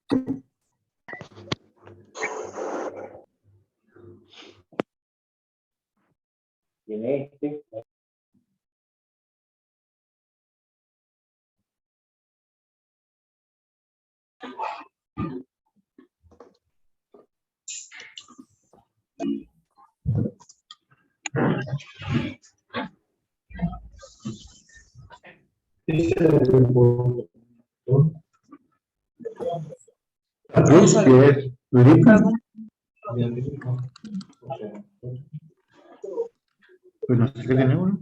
Tiene este. Pues no sé qué tiene uno.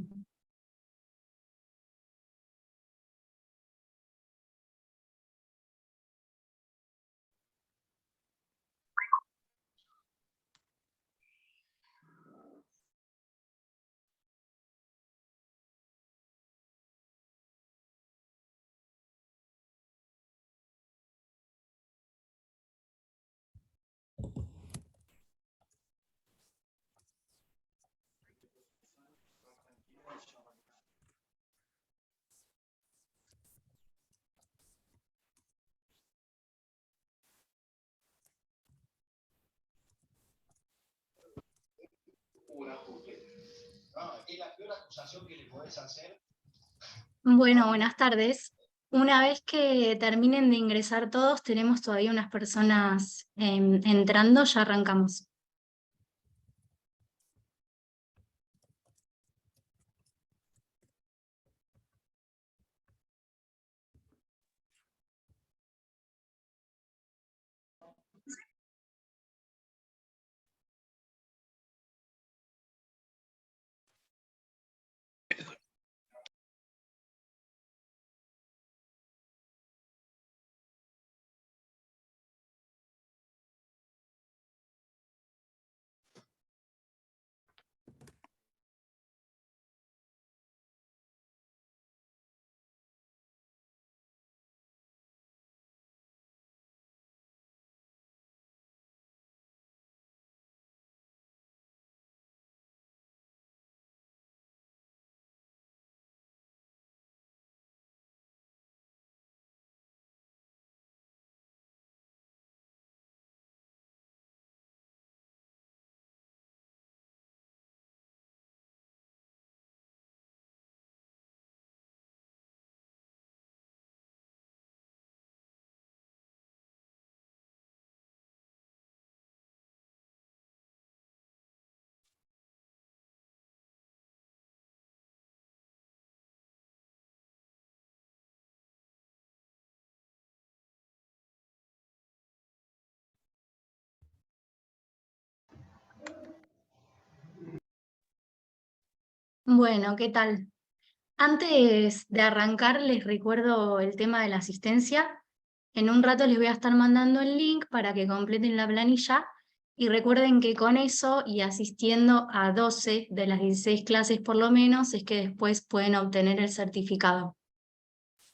Bueno, buenas tardes. Una vez que terminen de ingresar todos, tenemos todavía unas personas entrando, ya arrancamos. Bueno, ¿qué tal? Antes de arrancar, les recuerdo el tema de la asistencia. En un rato les voy a estar mandando el link para que completen la planilla y recuerden que con eso y asistiendo a 12 de las 16 clases por lo menos es que después pueden obtener el certificado.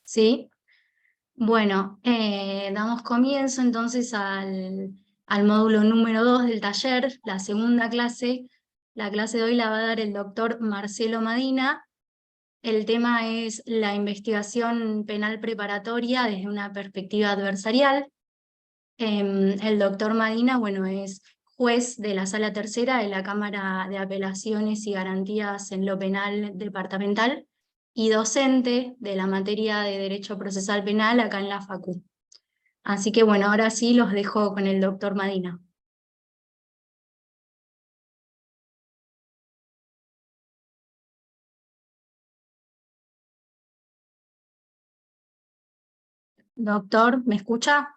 ¿Sí? Bueno, damos comienzo entonces al módulo número 2 del taller, la segunda clase. La clase de hoy la va a dar el doctor Marcelo Madina. El tema es la investigación penal preparatoria desde una perspectiva adversarial. El doctor Madina, bueno, es juez de la Sala Tercera de la Cámara de Apelaciones y Garantías en lo Penal Departamental y docente de la materia de Derecho Procesal Penal acá en la Facu. Así que bueno, ahora sí los dejo con el doctor Madina. Doctor, ¿me escucha?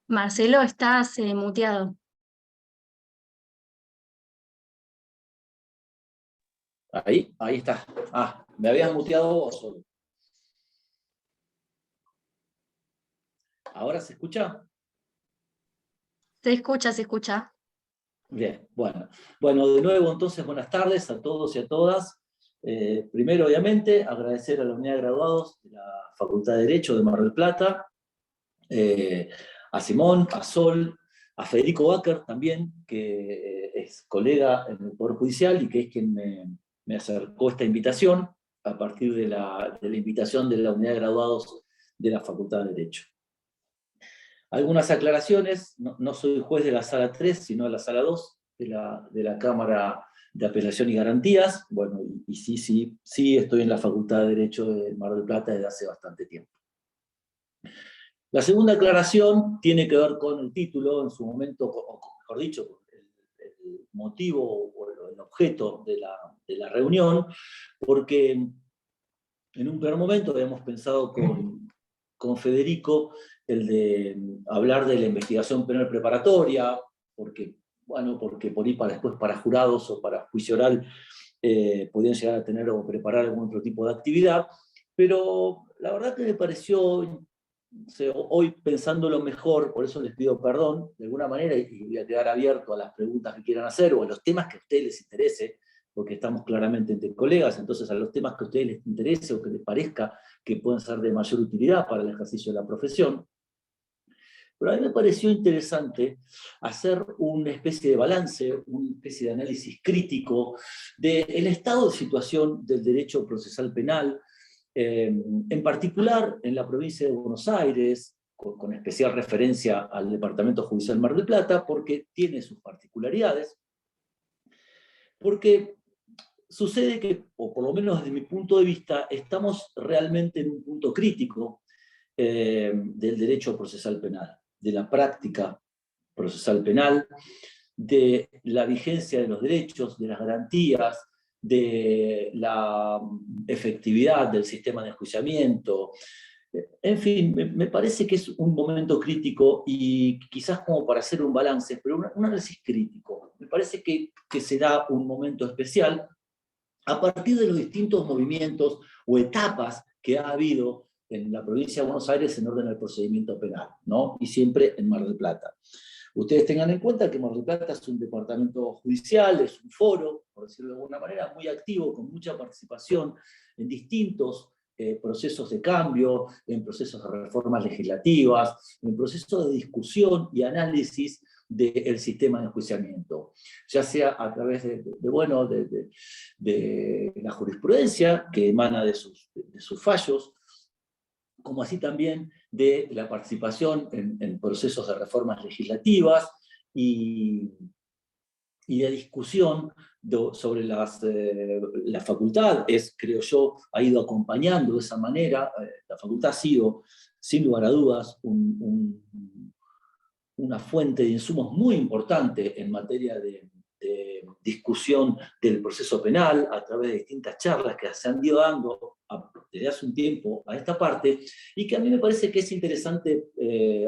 Marcelo, estás muteado. Ahí está. Ah, me habías muteado vos solo. ¿Ahora se escucha? Se escucha, se escucha. Bien, bueno. Bueno, de nuevo entonces buenas tardes a todos y a todas. Primero, obviamente, agradecer a la unidad de graduados de la Facultad de Derecho de Mar del Plata, a Simón, a Sol, a Federico Bakker también, que es colega en el Poder Judicial y que es quien me acercó esta invitación a partir de la invitación de la unidad de graduados de la Facultad de Derecho. Algunas aclaraciones: no soy juez de la Sala 3, sino de la Sala 2 de la Cámara de Apelación y Garantías. Bueno, y sí estoy en la Facultad de Derecho de Mar del Plata desde hace bastante tiempo. La segunda aclaración tiene que ver con el título, en su momento, o mejor dicho, el motivo o el objeto de la reunión, porque en un primer momento habíamos pensado con Federico el de hablar de la investigación penal preparatoria, porque por ahí después para jurados o para juicio oral podían llegar a tener o preparar algún otro tipo de actividad, pero la verdad que me pareció, hoy pensándolo mejor, por eso les pido perdón, de alguna manera, y voy a quedar abierto a las preguntas que quieran hacer o a los temas que a ustedes les interese, porque estamos claramente entre colegas, entonces a los temas que a ustedes les interese o que les parezca que pueden ser de mayor utilidad para el ejercicio de la profesión. Pero a mí me pareció interesante hacer una especie de balance, una especie de análisis crítico del estado de situación del derecho procesal penal, en particular en la provincia de Buenos Aires, con especial referencia al Departamento Judicial Mar del Plata, porque tiene sus particularidades, porque sucede que, o por lo menos desde mi punto de vista, estamos realmente en un punto crítico del derecho procesal penal, de la práctica procesal penal, de la vigencia de los derechos, de las garantías, de la efectividad del sistema de enjuiciamiento. En fin, me parece que es un momento crítico y quizás como para hacer un balance, pero un análisis crítico. Me parece que se da un momento especial a partir de los distintos movimientos o etapas que ha habido en la provincia de Buenos Aires en orden al procedimiento penal, ¿no? Y siempre en Mar del Plata. Ustedes tengan en cuenta que Mar del Plata es un departamento judicial, es un foro, por decirlo de alguna manera, muy activo, con mucha participación en distintos procesos de cambio, en procesos de reformas legislativas, en procesos de discusión y análisis del sistema de enjuiciamiento, ya sea a través de la jurisprudencia que emana de sus fallos, como así también de la participación en procesos de reformas legislativas y de discusión sobre la facultad, creo yo, ha ido acompañando de esa manera. La facultad ha sido, sin lugar a dudas, una fuente de insumos muy importante en materia de discusión del proceso penal, a través de distintas charlas que se han ido dando desde hace un tiempo a esta parte, y que a mí me parece que es interesante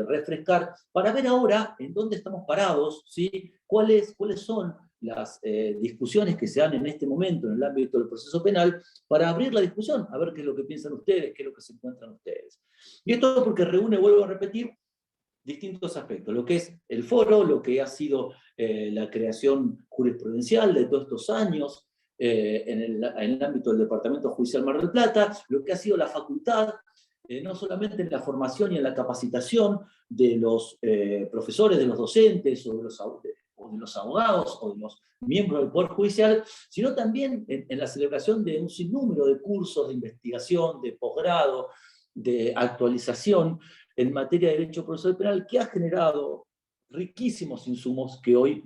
refrescar para ver ahora en dónde estamos parados, ¿sí? cuáles son las discusiones que se dan en este momento en el ámbito del proceso penal, para abrir la discusión, a ver qué es lo que piensan ustedes, qué es lo que se encuentran ustedes. Y esto porque reúne, vuelvo a repetir, distintos aspectos, lo que es el foro, lo que ha sido la creación jurisprudencial de todos estos años en el ámbito del Departamento Judicial Mar del Plata, lo que ha sido la facultad, no solamente en la formación y en la capacitación de los profesores, de los docentes, o de los abogados, o de los miembros del Poder Judicial, sino también en la celebración de un sinnúmero de cursos de investigación, de posgrado, de actualización, en materia de derecho procesal penal, que ha generado riquísimos insumos que hoy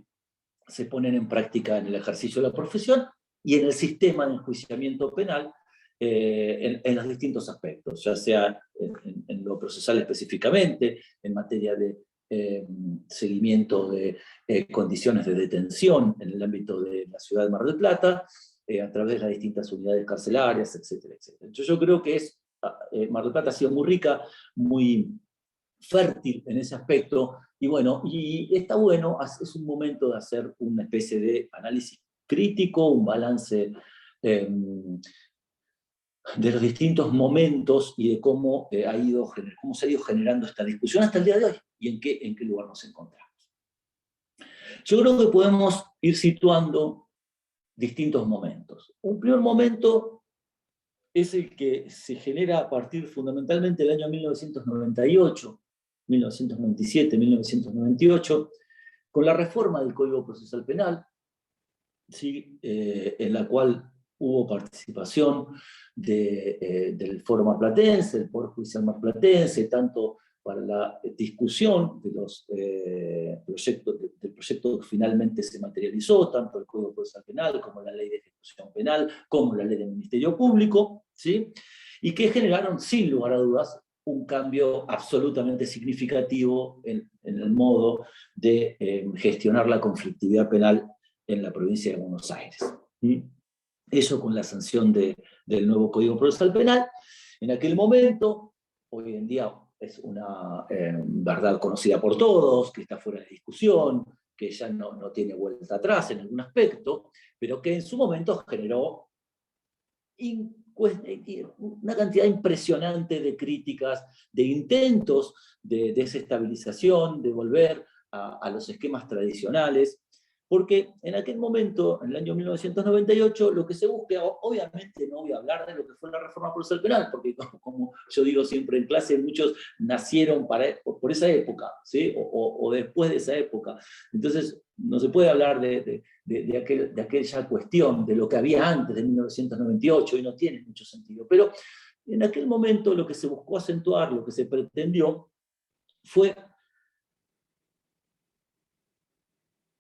se ponen en práctica en el ejercicio de la profesión y en el sistema de enjuiciamiento penal en los distintos aspectos, ya sea en lo procesal específicamente, en materia de seguimiento de condiciones de detención en el ámbito de la ciudad de Mar del Plata, a través de las distintas unidades carcelarias, etcétera, etcétera. Yo creo que Mar del Plata ha sido muy rica, muy fértil en ese aspecto, y bueno, y está bueno, es un momento de hacer una especie de análisis crítico, un balance de los distintos momentos y de cómo se ha ido generando esta discusión hasta el día de hoy, y en qué lugar nos encontramos. Yo creo que podemos ir situando distintos momentos. Un primer momento es el que se genera a partir fundamentalmente del año 1998, 1997, 1998, con la reforma del Código Procesal Penal, ¿sí? En la cual hubo participación del Foro Marplatense, del Poder Judicial Marplatense, tanto para la discusión de los proyectos, del proyecto que finalmente se materializó, tanto el Código Procesal Penal, como la Ley de Ejecución Penal, como la Ley del Ministerio Público, ¿sí? Y que generaron, sin lugar a dudas, un cambio absolutamente significativo en el modo de gestionar la conflictividad penal en la provincia de Buenos Aires. ¿Sí? Eso con la sanción del nuevo Código Procesal Penal. En aquel momento, hoy en día es una verdad conocida por todos, que está fuera de discusión, que ya no tiene vuelta atrás en algún aspecto, pero que en su momento generó una cantidad impresionante de críticas, de intentos de desestabilización, de volver a los esquemas tradicionales, porque en aquel momento, en el año 1998, lo que se busca, obviamente no voy a hablar de lo que fue la reforma procesal penal, porque como yo digo siempre en clase, muchos nacieron por esa época, ¿sí? o después de esa época. Entonces, no se puede hablar de aquella cuestión, de lo que había antes de 1998, y no tiene mucho sentido. Pero en aquel momento lo que se buscó acentuar, lo que se pretendió, fue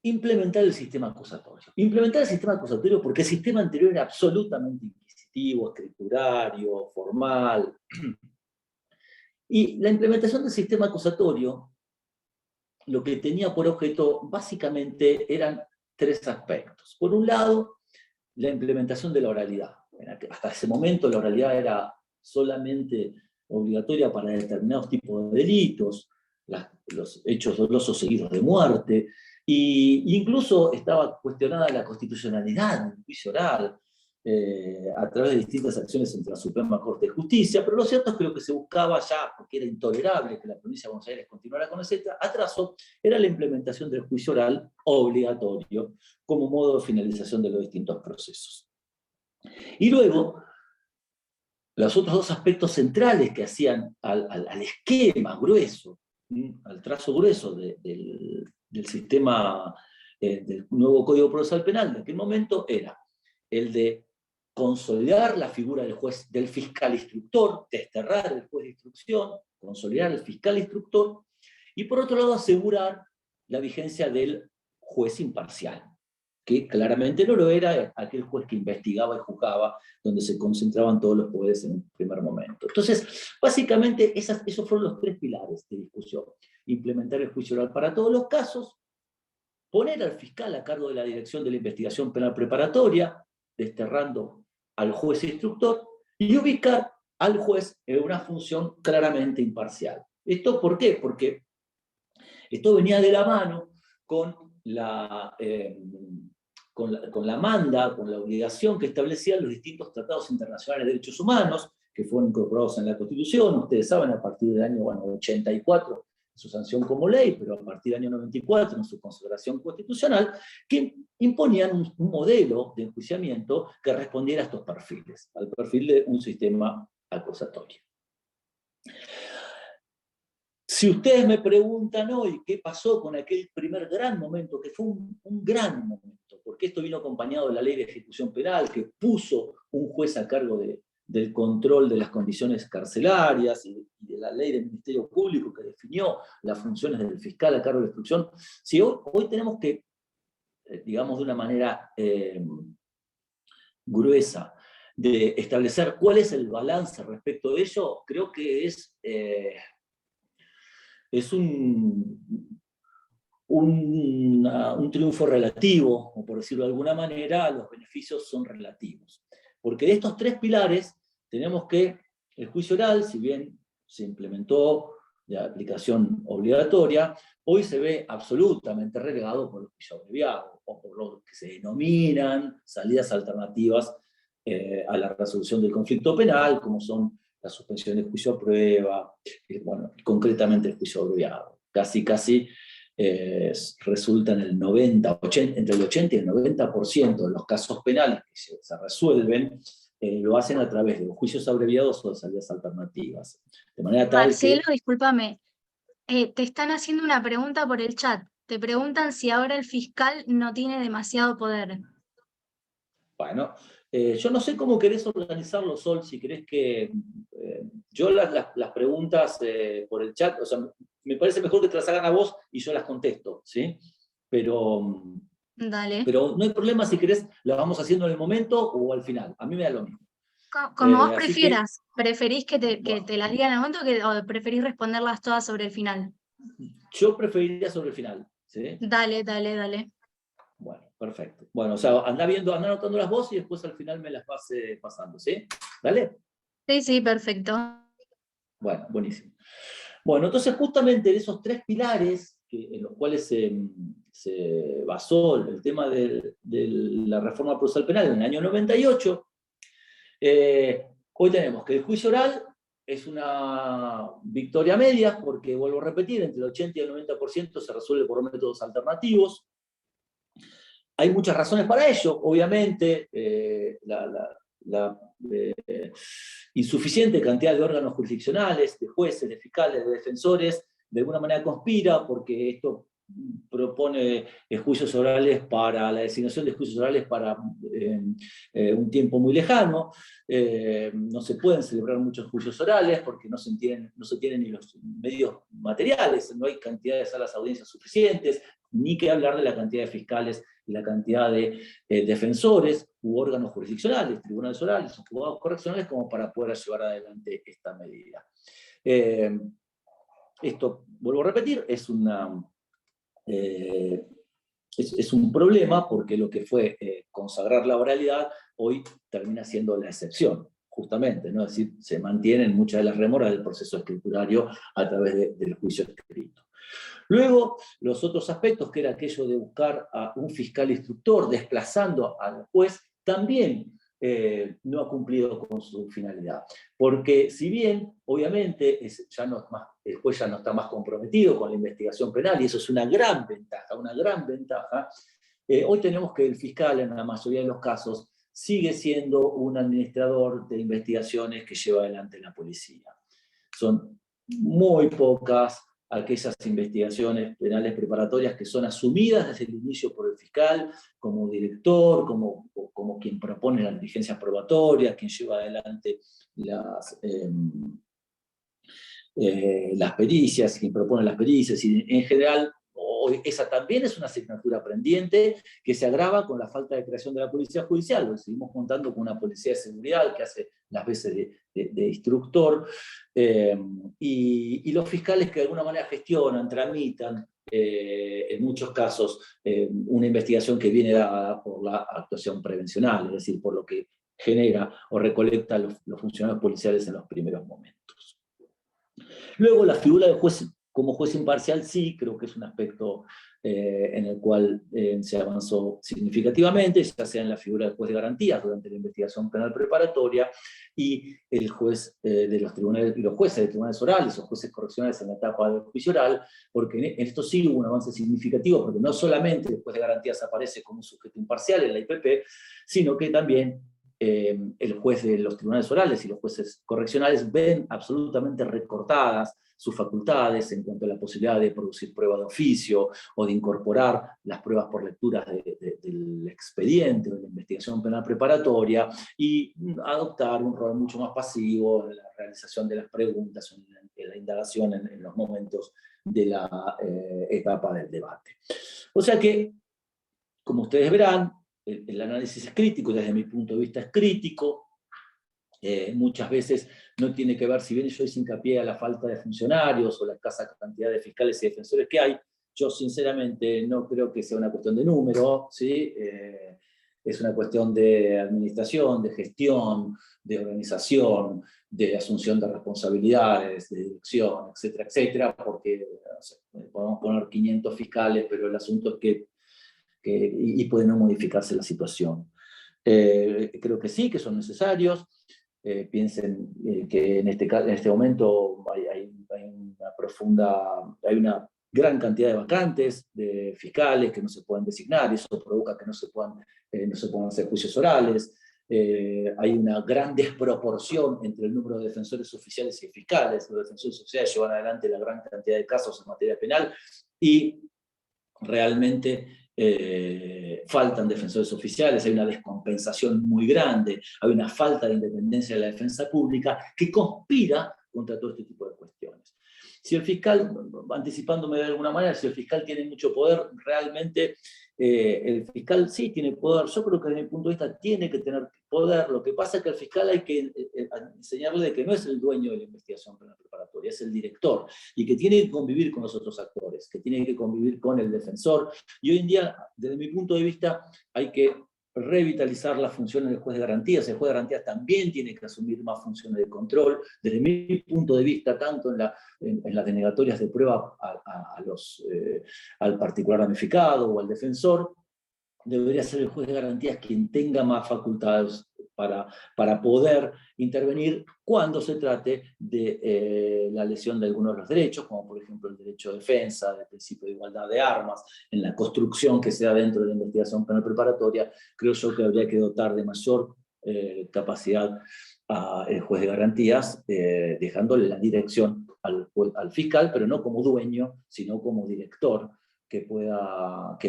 implementar el sistema acusatorio. Implementar el sistema acusatorio porque el sistema anterior era absolutamente inquisitivo, escriturario, formal. Y la implementación del sistema acusatorio lo que tenía por objeto básicamente eran tres aspectos. Por un lado, la implementación de la oralidad. Hasta ese momento la oralidad era solamente obligatoria para determinados tipos de delitos, los hechos dolosos seguidos de muerte, e incluso estaba cuestionada la constitucionalidad del juicio oral a través de distintas acciones entre la Suprema Corte de Justicia, pero lo cierto es que lo que se buscaba ya, porque era intolerable que la provincia de Buenos Aires continuara con ese atraso, era la implementación del juicio oral obligatorio como modo de finalización de los distintos procesos. Y luego, los otros dos aspectos centrales que hacían al esquema grueso, al trazo grueso del sistema del nuevo Código Procesal Penal de aquel momento, era el de consolidar la figura del juez, del fiscal instructor, desterrar el juez de instrucción, consolidar el fiscal instructor, y por otro lado asegurar la vigencia del juez imparcial, que claramente no lo era aquel juez que investigaba y juzgaba, donde se concentraban todos los poderes en un primer momento. Entonces, básicamente, esos fueron los tres pilares de discusión. Implementar el juicio oral para todos los casos, poner al fiscal a cargo de la dirección de la investigación penal preparatoria, desterrando al juez instructor, y ubicar al juez en una función claramente imparcial. ¿Esto por qué? Porque esto venía de la mano con la manda, con la obligación que establecían los distintos tratados internacionales de derechos humanos, que fueron incorporados en la Constitución, ustedes saben, a partir del año 84, su sanción como ley, pero a partir del año 94, en su consagración constitucional, que imponían un modelo de enjuiciamiento que respondiera a estos perfiles, al perfil de un sistema acusatorio. Si ustedes me preguntan hoy qué pasó con aquel primer gran momento, que fue un gran momento, porque esto vino acompañado de la Ley de Ejecución Penal, que puso un juez a cargo del control de las condiciones carcelarias, y de la Ley del Ministerio Público, que definió las funciones del fiscal a cargo de la instrucción. Si hoy tenemos que, digamos de una manera gruesa, de establecer cuál es el balance respecto de ello, creo que es un triunfo relativo, o por decirlo de alguna manera, los beneficios son relativos. Porque de estos tres pilares tenemos que el juicio oral, si bien se implementó de aplicación obligatoria, hoy se ve absolutamente relegado por el juicio abreviado, o por lo que se denominan salidas alternativas a la resolución del conflicto penal, como son la suspensión del juicio a prueba, concretamente el juicio abreviado. Casi resulta en el 90-80, entre el 80 y el 90% de los casos penales que se resuelven, lo hacen a través de los juicios abreviados o de salidas alternativas. De manera tal Marcelo, que, discúlpame, te están haciendo una pregunta por el chat. Te preguntan si ahora el fiscal no tiene demasiado poder. bueno, Yo no sé cómo querés organizarlo, Sol, si querés que... yo las preguntas por el chat, o sea, me parece mejor que te las hagan a vos y yo las contesto, ¿sí? Pero Dale. no hay problema si querés, las vamos haciendo en el momento o al final. A mí me da lo mismo. Como vos Así que, prefieras. ¿Preferís que bueno, te las diga en el momento o preferís responderlas todas sobre el final? yo preferiría sobre el final, ¿sí? Dale, dale, dale. Bueno, perfecto. Bueno, o sea, anda anotando las vos y después al final me las vas pasando, ¿sí? ¿Dale? Sí, sí, perfecto. Bueno, buenísimo. Bueno, entonces justamente en esos tres pilares en los cuales se basó el tema de la reforma procesal penal en el año 98, hoy tenemos que el juicio oral es una victoria media, porque vuelvo a repetir, entre el 80 y el 90% se resuelve por métodos alternativos. Hay muchas razones para ello, obviamente, la insuficiente cantidad de órganos jurisdiccionales, de jueces, de fiscales, de defensores, de alguna manera conspira, porque esto propone juicios orales para la designación de juicios orales para un tiempo muy lejano. No se pueden celebrar muchos juicios orales porque no se tienen ni los medios materiales, no hay cantidad de salas de audiencias suficientes, ni que hablar de la cantidad de fiscales y la cantidad de defensores u órganos jurisdiccionales, tribunales orales o juzgados correccionales, como para poder llevar adelante esta medida. Esto, vuelvo a repetir, es un problema, porque lo que fue consagrar la oralidad hoy termina siendo la excepción, justamente, ¿no? Es decir, se mantienen muchas de las remoras del proceso escriturario a través del juicio escrito. Luego, los otros aspectos, que era aquello de buscar a un fiscal instructor desplazando al juez, también no ha cumplido con su finalidad. Porque si bien, obviamente, el juez ya no está más comprometido con la investigación penal, y eso es una gran ventaja, hoy tenemos que el fiscal, en la mayoría de los casos, sigue siendo un administrador de investigaciones que lleva adelante la policía. Son muy pocas aquellas investigaciones penales preparatorias que son asumidas desde el inicio por el fiscal como director, como quien propone las diligencias probatorias, quien lleva adelante las pericias, quien propone las pericias, y en general esa también es una asignatura pendiente que se agrava con la falta de creación de la policía judicial, porque seguimos contando con una policía de seguridad que hace las veces de instructor, y los fiscales que de alguna manera gestionan, tramitan, en muchos casos, una investigación que viene dada por la actuación prevencional, es decir, por lo que genera o recolecta los funcionarios policiales en los primeros momentos. Luego, la figura del juez como juez imparcial sí creo que es un aspecto en el cual se avanzó significativamente, ya sea en la figura del juez de garantías durante la investigación penal preparatoria, y el juez de los tribunales, y los jueces de tribunales orales o jueces correccionales en la etapa del juicio oral, porque en esto sí hubo un avance significativo, porque no solamente el juez de garantías aparece como un sujeto imparcial en la IPP, sino que también el juez de los tribunales orales y los jueces correccionales ven absolutamente recortadas sus facultades en cuanto a la posibilidad de producir prueba de oficio o de incorporar las pruebas por lecturas del expediente o de la investigación penal preparatoria, y adoptar un rol mucho más pasivo en la realización de las preguntas, en la indagación en los momentos de la etapa del debate. O sea que, como ustedes verán, el análisis es crítico, desde mi punto de vista es crítico. Muchas veces no tiene que ver, si bien yo hice hincapié a la falta de funcionarios o la escasa cantidad de fiscales y defensores que hay, yo sinceramente no creo que sea una cuestión de número, ¿sí? Es una cuestión de administración, de gestión, de organización, de asunción de responsabilidades, de dirección, etcétera, etcétera, porque no sé, podemos poner 500 fiscales, pero el asunto es y puede no modificarse la situación. Creo que sí, que son necesarios. Piensen que en este momento hay una gran cantidad de vacantes de fiscales que no se pueden designar, y eso provoca que no se puedan hacer juicios orales. Hay una gran desproporción entre el número de defensores oficiales y fiscales. Los defensores oficiales llevan adelante la gran cantidad de casos en materia penal, y realmente faltan defensores oficiales, hay una descompensación muy grande, hay una falta de independencia de la defensa pública que conspira contra todo este tipo de cuestiones. Si el fiscal, anticipándome de alguna manera, si el fiscal tiene mucho poder, realmente el fiscal sí tiene poder. Yo creo que desde mi punto de vista tiene que tener poder. Lo que pasa es que al fiscal hay que enseñarle de que no es el dueño de la investigación penal preparatoria, es el director, y que tiene que convivir con los otros actores, que tiene que convivir con el defensor. Y hoy en día, desde mi punto de vista, hay que revitalizar las funciones del juez de garantías. El juez de garantías también tiene que asumir más funciones de control. Desde mi punto de vista, tanto en las denegatorias de prueba al particular ramificado o al defensor, debería ser el juez de garantías quien tenga más facultades para poder intervenir cuando se trate de la lesión de algunos de los derechos, como por ejemplo el derecho de defensa, el principio de igualdad de armas, en la construcción que sea dentro de la investigación penal preparatoria. Creo yo que habría que dotar de mayor capacidad al juez de garantías, dejándole la dirección al fiscal, pero no como dueño, sino como director, que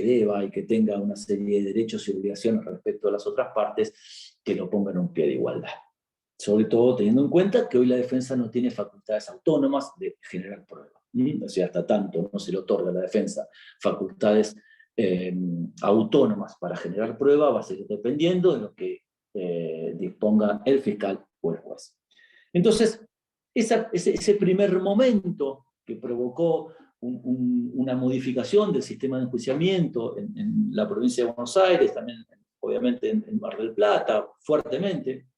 deba y que tenga una serie de derechos y obligaciones respecto a las otras partes, que lo pongan en un pie de igualdad. Sobre todo teniendo en cuenta que hoy la defensa no tiene facultades autónomas de generar pruebas. O sea, hasta tanto no se le otorga a la defensa facultades autónomas para generar prueba, va a seguir dependiendo de lo que disponga el fiscal o el juez. Entonces, ese primer momento que provocó una modificación del sistema de enjuiciamiento en la provincia de Buenos Aires, también obviamente en Mar del Plata, fuertemente,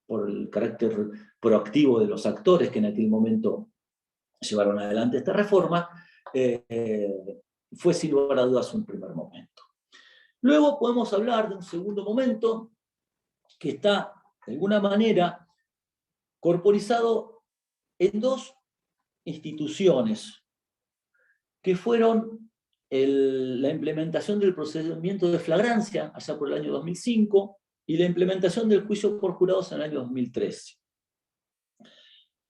por el carácter proactivo de los actores que en aquel momento llevaron adelante esta reforma, fue sin lugar a dudas un primer momento. Luego podemos hablar de un segundo momento que está, de alguna manera, corporizado en dos instituciones que fueron la implementación del procedimiento de flagrancia allá por el año 2005 y la implementación del juicio por jurados en el año 2013.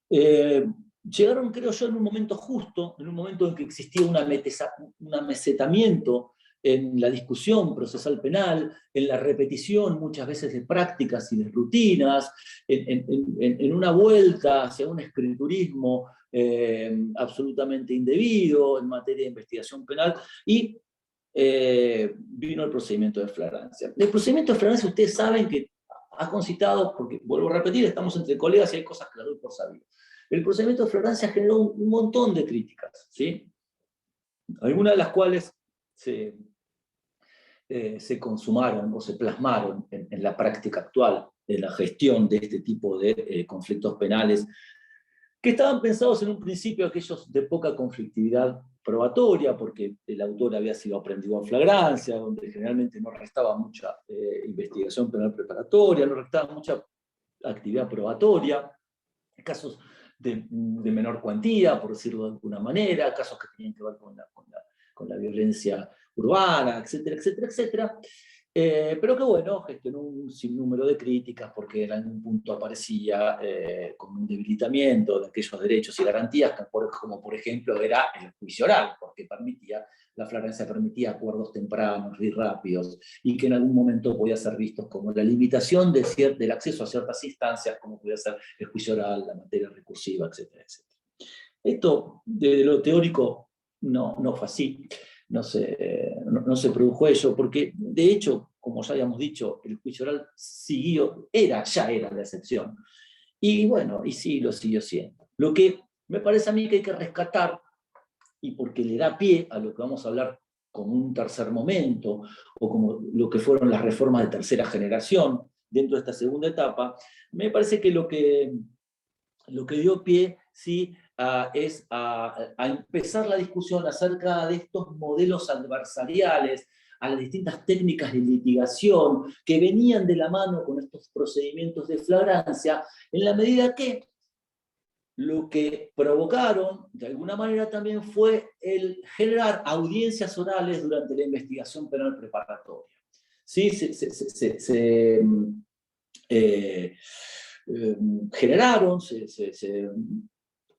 Llegaron, creo yo, en un momento justo, en un momento en que existía un amesetamiento en la discusión procesal penal, en la repetición muchas veces de prácticas y de rutinas, en una vuelta hacia un escriturismo absolutamente indebido en materia de investigación penal, y vino el procedimiento de flagrancia. El procedimiento de flagrancia, ustedes saben que ha concitado, porque vuelvo a repetir, estamos entre colegas y hay cosas que las doy por sabido. El procedimiento de flagrancia generó un montón de críticas, ¿sí? Algunas de las cuales se consumaron o se plasmaron en la práctica actual de la gestión de este tipo de conflictos penales, que estaban pensados en un principio aquellos de poca conflictividad probatoria, porque el autor había sido aprehendido en flagrancia, donde generalmente no restaba mucha investigación penal preparatoria, no restaba mucha actividad probatoria, casos de menor cuantía, por decirlo de alguna manera, casos que tenían que ver con la violencia urbana, etcétera, etcétera, etcétera. Pero que bueno, gestionó un sinnúmero de críticas porque en algún punto aparecía como un debilitamiento de aquellos derechos y garantías, como por ejemplo era el juicio oral, porque la flagrancia permitía acuerdos tempranos y rápidos, y que en algún momento podía ser visto como la limitación del acceso a ciertas instancias, como podía ser el juicio oral, la materia recursiva, etcétera, etcétera. Esto, de lo teórico, no fue así. No se produjo eso, porque de hecho, como ya habíamos dicho, el juicio oral ya era la excepción. Y bueno, y sí, lo siguió siendo. Lo que me parece a mí que hay que rescatar, y porque le da pie a lo que vamos a hablar como un tercer momento, o como lo que fueron las reformas de tercera generación dentro de esta segunda etapa, me parece que lo que dio pie, sí, es a empezar la discusión acerca de estos modelos adversariales, a las distintas técnicas de litigación que venían de la mano con estos procedimientos de flagrancia, en la medida que lo que provocaron, de alguna manera también, fue el generar audiencias orales durante la investigación penal preparatoria. ¿Sí?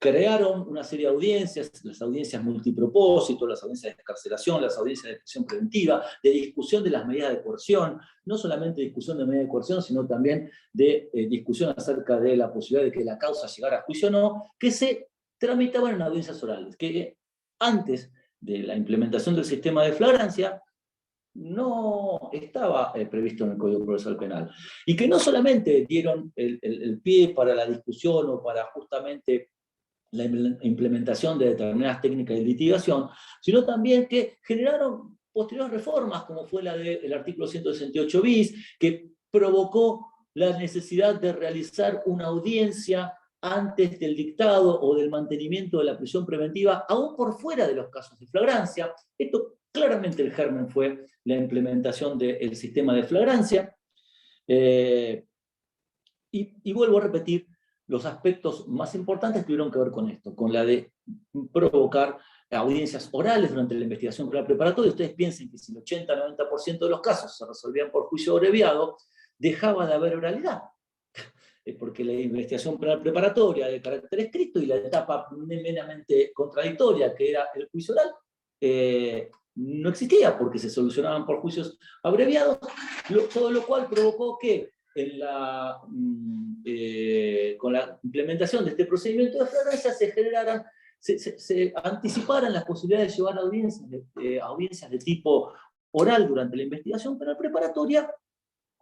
crearon una serie de audiencias, las audiencias multipropósito, las audiencias de excarcelación, las audiencias de prisión preventiva, de discusión de las medidas de coerción, no solamente discusión de medidas de coerción, sino también de discusión acerca de la posibilidad de que la causa llegara a juicio o no, que se tramitaban en audiencias orales, que antes de la implementación del sistema de flagrancia no estaba previsto en el Código Procesal Penal. Y que no solamente dieron el pie para la discusión o para justamente la implementación de determinadas técnicas de litigación, sino también que generaron posteriores reformas, como fue la del artículo 168 bis, que provocó la necesidad de realizar una audiencia antes del dictado o del mantenimiento de la prisión preventiva, aún por fuera de los casos de flagrancia. Esto claramente el germen fue la implementación del sistema de flagrancia. Y vuelvo a repetir, los aspectos más importantes tuvieron que ver con esto, con la de provocar audiencias orales durante la investigación penal preparatoria. Ustedes piensen que si el 80-90% de los casos se resolvían por juicio abreviado, dejaba de haber oralidad, porque la investigación penal preparatoria de carácter escrito y la etapa meramente contradictoria, que era el juicio oral, no existía, porque se solucionaban por juicios abreviados, todo lo cual provocó que con la implementación de este procedimiento de flagrancia se anticiparan las posibilidades de llevar audiencias de tipo oral durante la investigación penal preparatoria,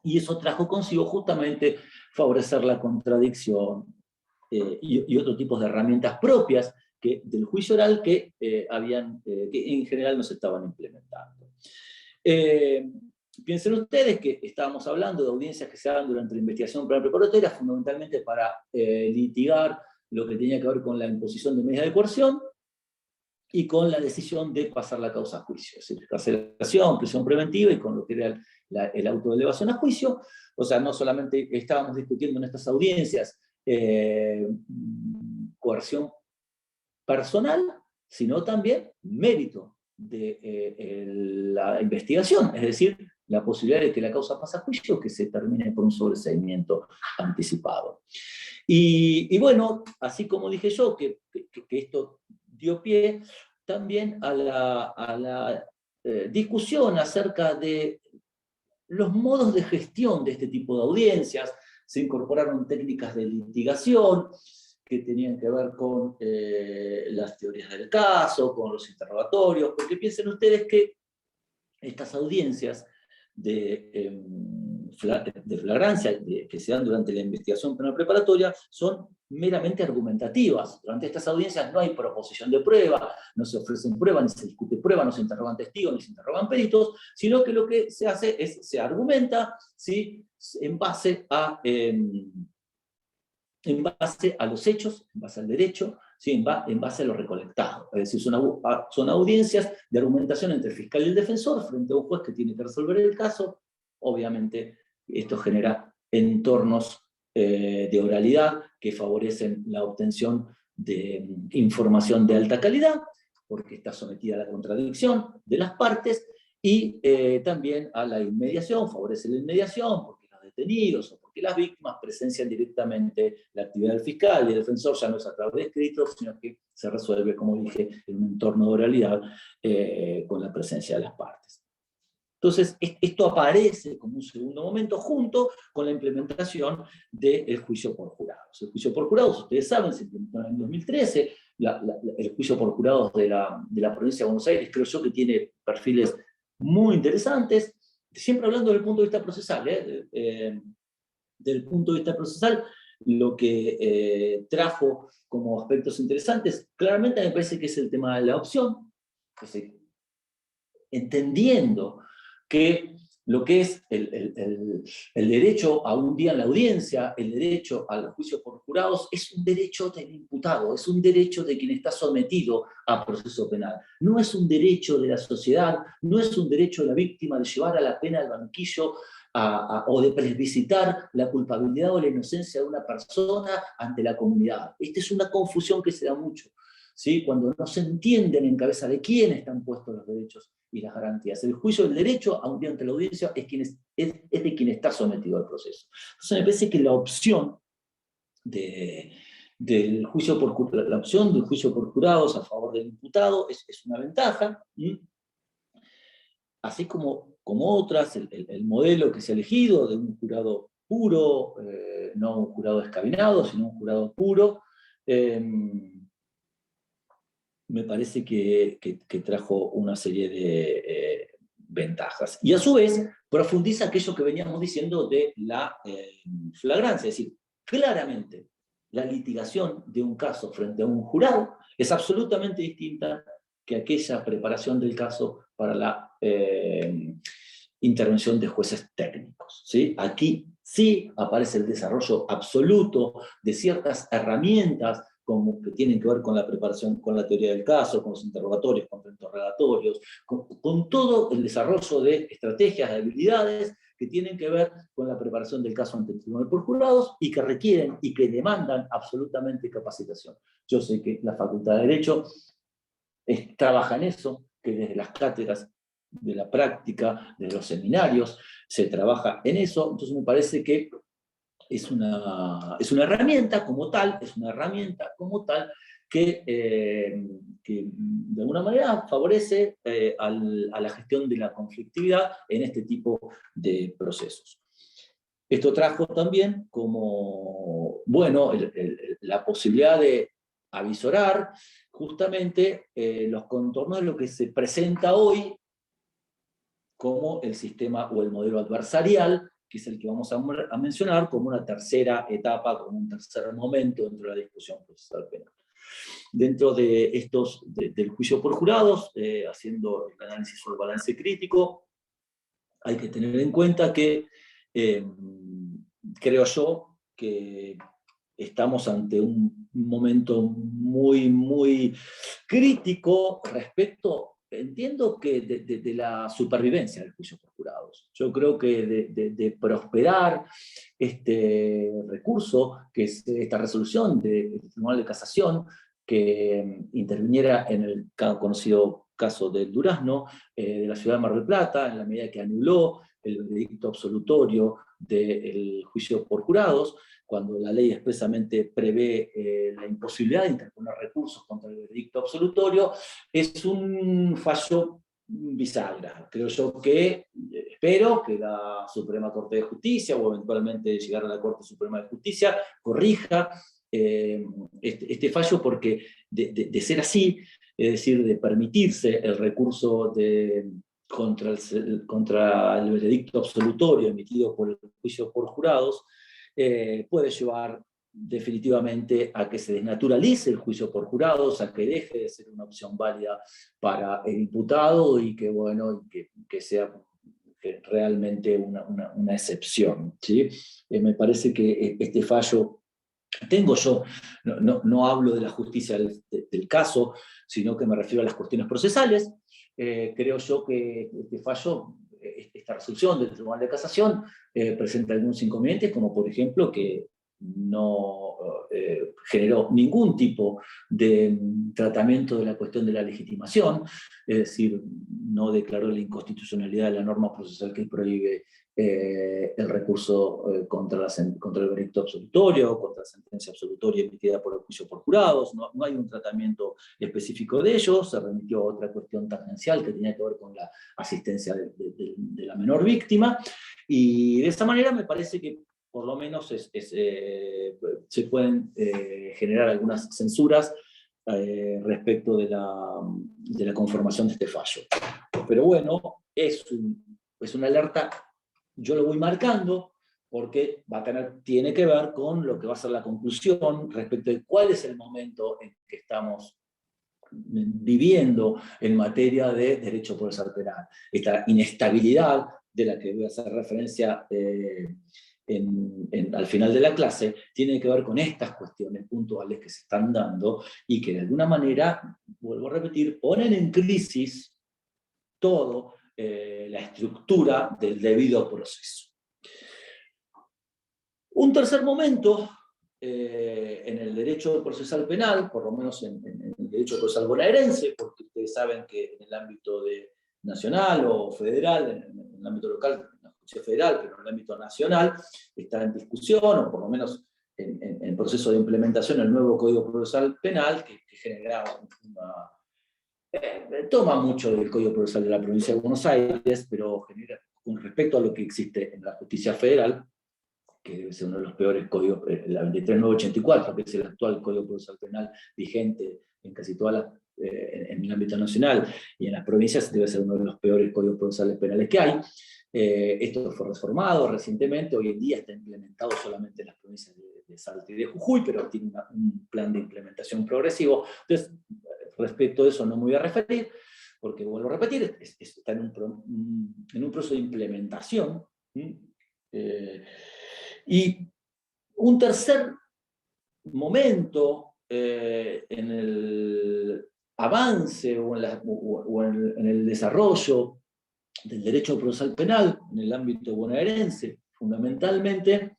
y eso trajo consigo justamente favorecer la contradicción y otros tipos de herramientas propias del juicio oral que en general no se estaban implementando. Piensen ustedes que estábamos hablando de audiencias que se hagan durante la investigación penal preparatoria, fundamentalmente para litigar lo que tenía que ver con la imposición de medidas de coerción y con la decisión de pasar la causa a juicio, es decir, excarcelación, prisión preventiva y con lo que era el auto de elevación a juicio. O sea, no solamente estábamos discutiendo en estas audiencias coerción personal, sino también mérito de la investigación, es decir, la posibilidad de que la causa pase a juicio o que se termine por un sobreseimiento anticipado. Y bueno, así como dije yo, que esto dio pie también a la discusión acerca de los modos de gestión de este tipo de audiencias. Se incorporaron técnicas de litigación que tenían que ver con las teorías del caso, con los interrogatorios, porque piensen ustedes que estas audiencias de flagrancia que se dan durante la investigación penal preparatoria son meramente argumentativas. Durante estas audiencias no hay proposición de prueba, no se ofrecen pruebas, ni se discute prueba, no se interrogan testigos, ni se interrogan peritos, sino que lo que se hace es, se argumenta, ¿sí?, en base a los hechos, en base al derecho, ¿sí?, en base a lo recolectado. Es decir, son audiencias de argumentación entre el fiscal y el defensor frente a un juez que tiene que resolver el caso. Obviamente, esto genera entornos de oralidad que favorecen la obtención de información de alta calidad, porque está sometida a la contradicción de las partes, y también a la inmediación, favorece la inmediación, porque los detenidos o porque las víctimas presencian directamente la actividad del fiscal y el defensor, ya no es a través de escritos, sino que se resuelve, como dije, en un entorno de oralidad con la presencia de las partes. Entonces, esto aparece como un segundo momento junto con la implementación del juicio por jurados. El juicio por jurados, ustedes saben, se implementó en el 2013, el juicio por jurados de la provincia de Buenos Aires, creo yo que tiene perfiles muy interesantes, siempre hablando del punto de vista procesal. Del punto de vista procesal, lo que trajo como aspectos interesantes, claramente me parece que es el tema de la opción, entendiendo que lo que es el derecho a un día en la audiencia, el derecho al juicio por jurados, es un derecho del imputado, es un derecho de quien está sometido a proceso penal. No es un derecho de la sociedad, no es un derecho de la víctima de llevar a la pena al banquillo o de plebiscitar la culpabilidad o la inocencia de una persona ante la comunidad. Esta es una confusión que se da mucho, ¿sí?, cuando no se entienden en cabeza de quién están puestos los derechos y las garantías. El juicio del derecho a un día ante la audiencia es de quien está sometido al proceso. Entonces me parece que la opción de del juicio por la opción del juicio por jurados a favor del imputado es una ventaja, así como otras, el modelo que se ha elegido de un jurado puro, no un jurado descabinado, sino un jurado puro, me parece que trajo una serie de ventajas. Y a su vez, profundiza aquello que veníamos diciendo de la flagrancia, es decir, claramente la litigación de un caso frente a un jurado es absolutamente distinta que aquella preparación del caso para la intervención de jueces técnicos, ¿sí? Aquí sí aparece el desarrollo absoluto de ciertas herramientas como que tienen que ver con la preparación, con la teoría del caso, con los interrogatorios, contrainterrogatorios, con todo el desarrollo de estrategias, de habilidades que tienen que ver con la preparación del caso ante el tribunal por jurados y que requieren y que demandan absolutamente capacitación. Yo sé que la Facultad de Derecho trabaja en eso, que desde las cátedras de la práctica, de los seminarios, se trabaja en eso, entonces me parece que es una herramienta como tal, que de alguna manera favorece a la gestión de la conflictividad en este tipo de procesos. Esto trajo también como, bueno, la posibilidad de avisorar justamente los contornos de lo que se presenta hoy como el sistema o el modelo adversarial, que es el que vamos a mencionar como una tercera etapa, como un tercer momento dentro de la discusión procesal penal. Dentro de estos, del juicio por jurados, haciendo el análisis sobre el balance crítico, hay que tener en cuenta que creo yo que estamos ante un momento muy, muy crítico respecto, entiendo que de la supervivencia del juicio por jurados. Yo creo que de prosperar este recurso, que es esta resolución del Tribunal de Casación, que interviniera en el conocido caso del Durazno, de la ciudad de Mar del Plata, en la medida que anuló el veredicto absolutorio del juicio por jurados, cuando la ley expresamente prevé la imposibilidad de interponer recursos contra el veredicto absolutorio, es un fallo bisagra. Creo yo que, espero que la Suprema Corte de Justicia, o eventualmente llegar a la Corte Suprema de Justicia, corrija este fallo, porque de ser así, es decir, de permitirse el recurso contra el veredicto absolutorio emitido por el juicio por jurados, puede llevar definitivamente a que se desnaturalice el juicio por jurados, a que deje de ser una opción válida para el imputado y que, bueno, que sea realmente una excepción, ¿sí? Me parece que este fallo, no hablo de la justicia del caso, sino que me refiero a las cuestiones procesales. Creo yo que este fallo, esta resolución del Tribunal de Casación, presenta algunos inconvenientes, como por ejemplo que no generó ningún tipo de tratamiento de la cuestión de la legitimación, es decir, no declaró la inconstitucionalidad de la norma procesal que prohíbe el recurso contra el veredicto absolutorio, contra la sentencia absolutoria emitida por el juicio por jurados. No hay un tratamiento específico de ello, se remitió a otra cuestión tangencial que tenía que ver con la asistencia de la menor víctima, y de esa manera me parece que por lo menos se pueden generar algunas censuras respecto de la conformación de este fallo. Pero bueno, es una alerta, yo lo voy marcando, porque tiene que ver con lo que va a ser la conclusión respecto de cuál es el momento en que estamos viviendo en materia de derecho procesal penal. Esta inestabilidad de la que voy a hacer referencia al final de la clase, tiene que ver con estas cuestiones puntuales que se están dando y que de alguna manera, vuelvo a repetir, ponen en crisis todo la estructura del debido proceso. Un tercer momento en el derecho procesal penal, por lo menos en el derecho procesal bonaerense, porque ustedes saben que en el ámbito nacional o federal, en el ámbito local, en la justicia federal, pero en el ámbito nacional, está en discusión, o por lo menos en proceso de implementación el nuevo Código Procesal Penal, que generaba toma mucho del Código Procesal de la Provincia de Buenos Aires, pero genera, con respecto a lo que existe en la justicia federal, que debe ser uno de los peores códigos, la 23984, que es el actual Código Procesal Penal vigente en casi todas las, en el ámbito nacional y en las provincias, debe ser uno de los peores códigos procesales penales que hay. Esto fue reformado recientemente, hoy en día está implementado solamente en las provincias de Salta y de Jujuy, pero tiene un plan de implementación progresivo. Entonces, respecto a eso no me voy a referir, porque vuelvo a repetir, está en un proceso de implementación. Y un tercer momento en el avance o en el desarrollo del derecho procesal penal en el ámbito bonaerense, fundamentalmente,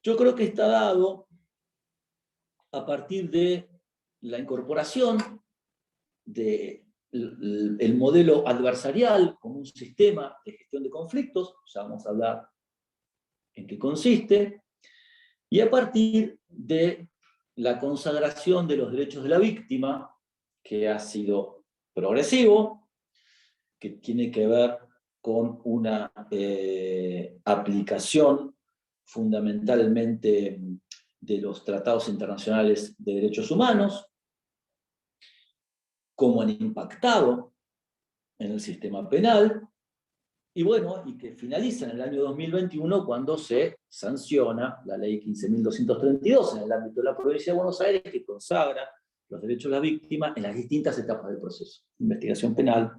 yo creo que está dado a partir de la incorporación del modelo adversarial como un sistema de gestión de conflictos, ya vamos a hablar en qué consiste, y a partir de la consagración de los derechos de la víctima, que ha sido progresivo, que tiene que ver con una aplicación fundamentalmente de los tratados internacionales de derechos humanos, cómo han impactado en el sistema penal, y bueno, y que finaliza en el año 2021 cuando se sanciona la ley 15.232 en el ámbito de la provincia de Buenos Aires, que consagra los derechos de la víctima en las distintas etapas del proceso: investigación penal,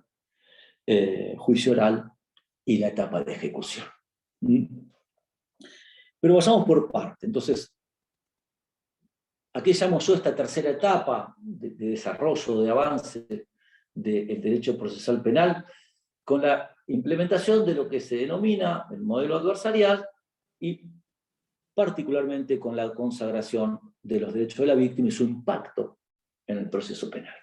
juicio oral y la etapa de ejecución. Pero vayamos por parte. Entonces, ¿a qué llamo yo esta tercera etapa de desarrollo, de avance del derecho procesal penal? Con la implementación de lo que se denomina el modelo adversarial y particularmente con la consagración de los derechos de la víctima y su impacto en el proceso penal.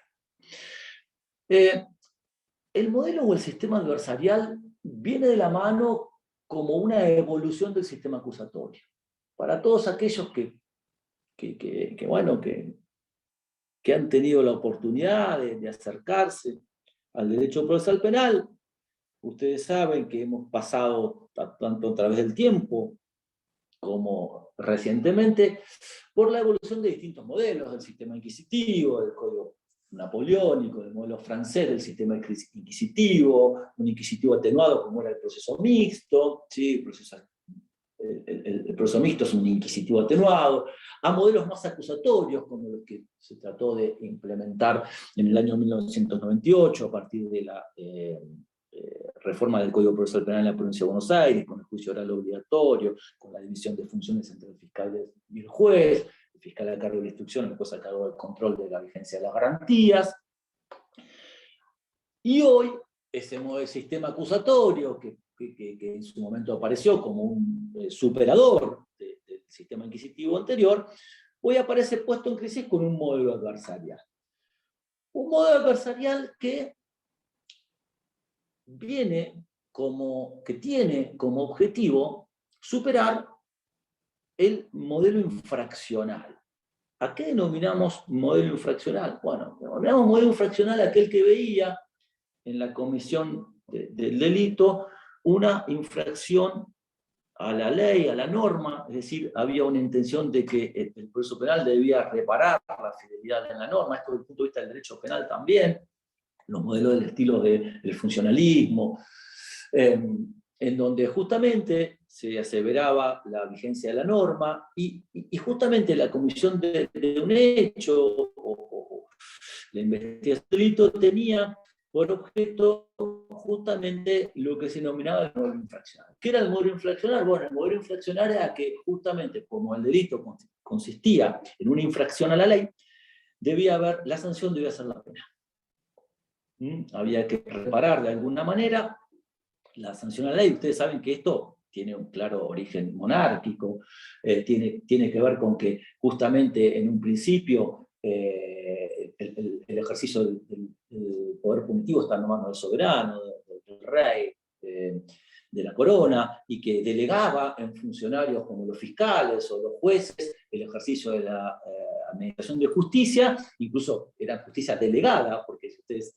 El modelo o el sistema adversarial viene de la mano como una evolución del sistema acusatorio. Para todos aquellos que han tenido la oportunidad de acercarse al derecho procesal penal, ustedes saben que hemos pasado, tanto a través del tiempo como recientemente, por la evolución de distintos modelos, del sistema inquisitivo, del código napoleónico, del modelo francés del sistema inquisitivo, un inquisitivo atenuado como era el proceso mixto, ¿sí? El proceso mixto es un inquisitivo atenuado, a modelos más acusatorios, como los que se trató de implementar en el año 1998, a partir de la reforma del Código Procesal Penal en la provincia de Buenos Aires, con el juicio oral obligatorio, con la división de funciones entre el fiscal y el juez, el fiscal a cargo de la instrucción, el juez a cargo del control de la vigencia de las garantías. Y hoy, ese sistema acusatorio que en su momento apareció como un superador del sistema inquisitivo anterior, hoy aparece puesto en crisis con un modelo adversarial. Un modelo adversarial que tiene como objetivo superar el modelo infraccional. ¿A qué denominamos modelo infraccional? Bueno, denominamos modelo infraccional aquel que veía en la comisión del delito una infracción a la ley, a la norma, es decir, había una intención de que el proceso penal debía reparar la fidelidad en la norma. Esto desde el punto de vista del derecho penal también, los modelos del estilo del funcionalismo, en donde justamente se aseveraba la vigencia de la norma y justamente la comisión de un hecho o la investigación del delito tenía por objeto justamente lo que se denominaba el modelo infraccional. ¿Qué era el modelo infraccional? Bueno, el modelo infraccional era que justamente como el delito consistía en una infracción a la ley, la sanción debía ser la pena. Había que reparar de alguna manera la sanción a la ley. Ustedes saben que esto tiene un claro origen monárquico, tiene que ver con que justamente en un principio el ejercicio del poder punitivo está en manos del soberano, del rey, de la corona y que delegaba en funcionarios como los fiscales o los jueces el ejercicio de la administración de justicia, incluso era justicia delegada, porque si ustedes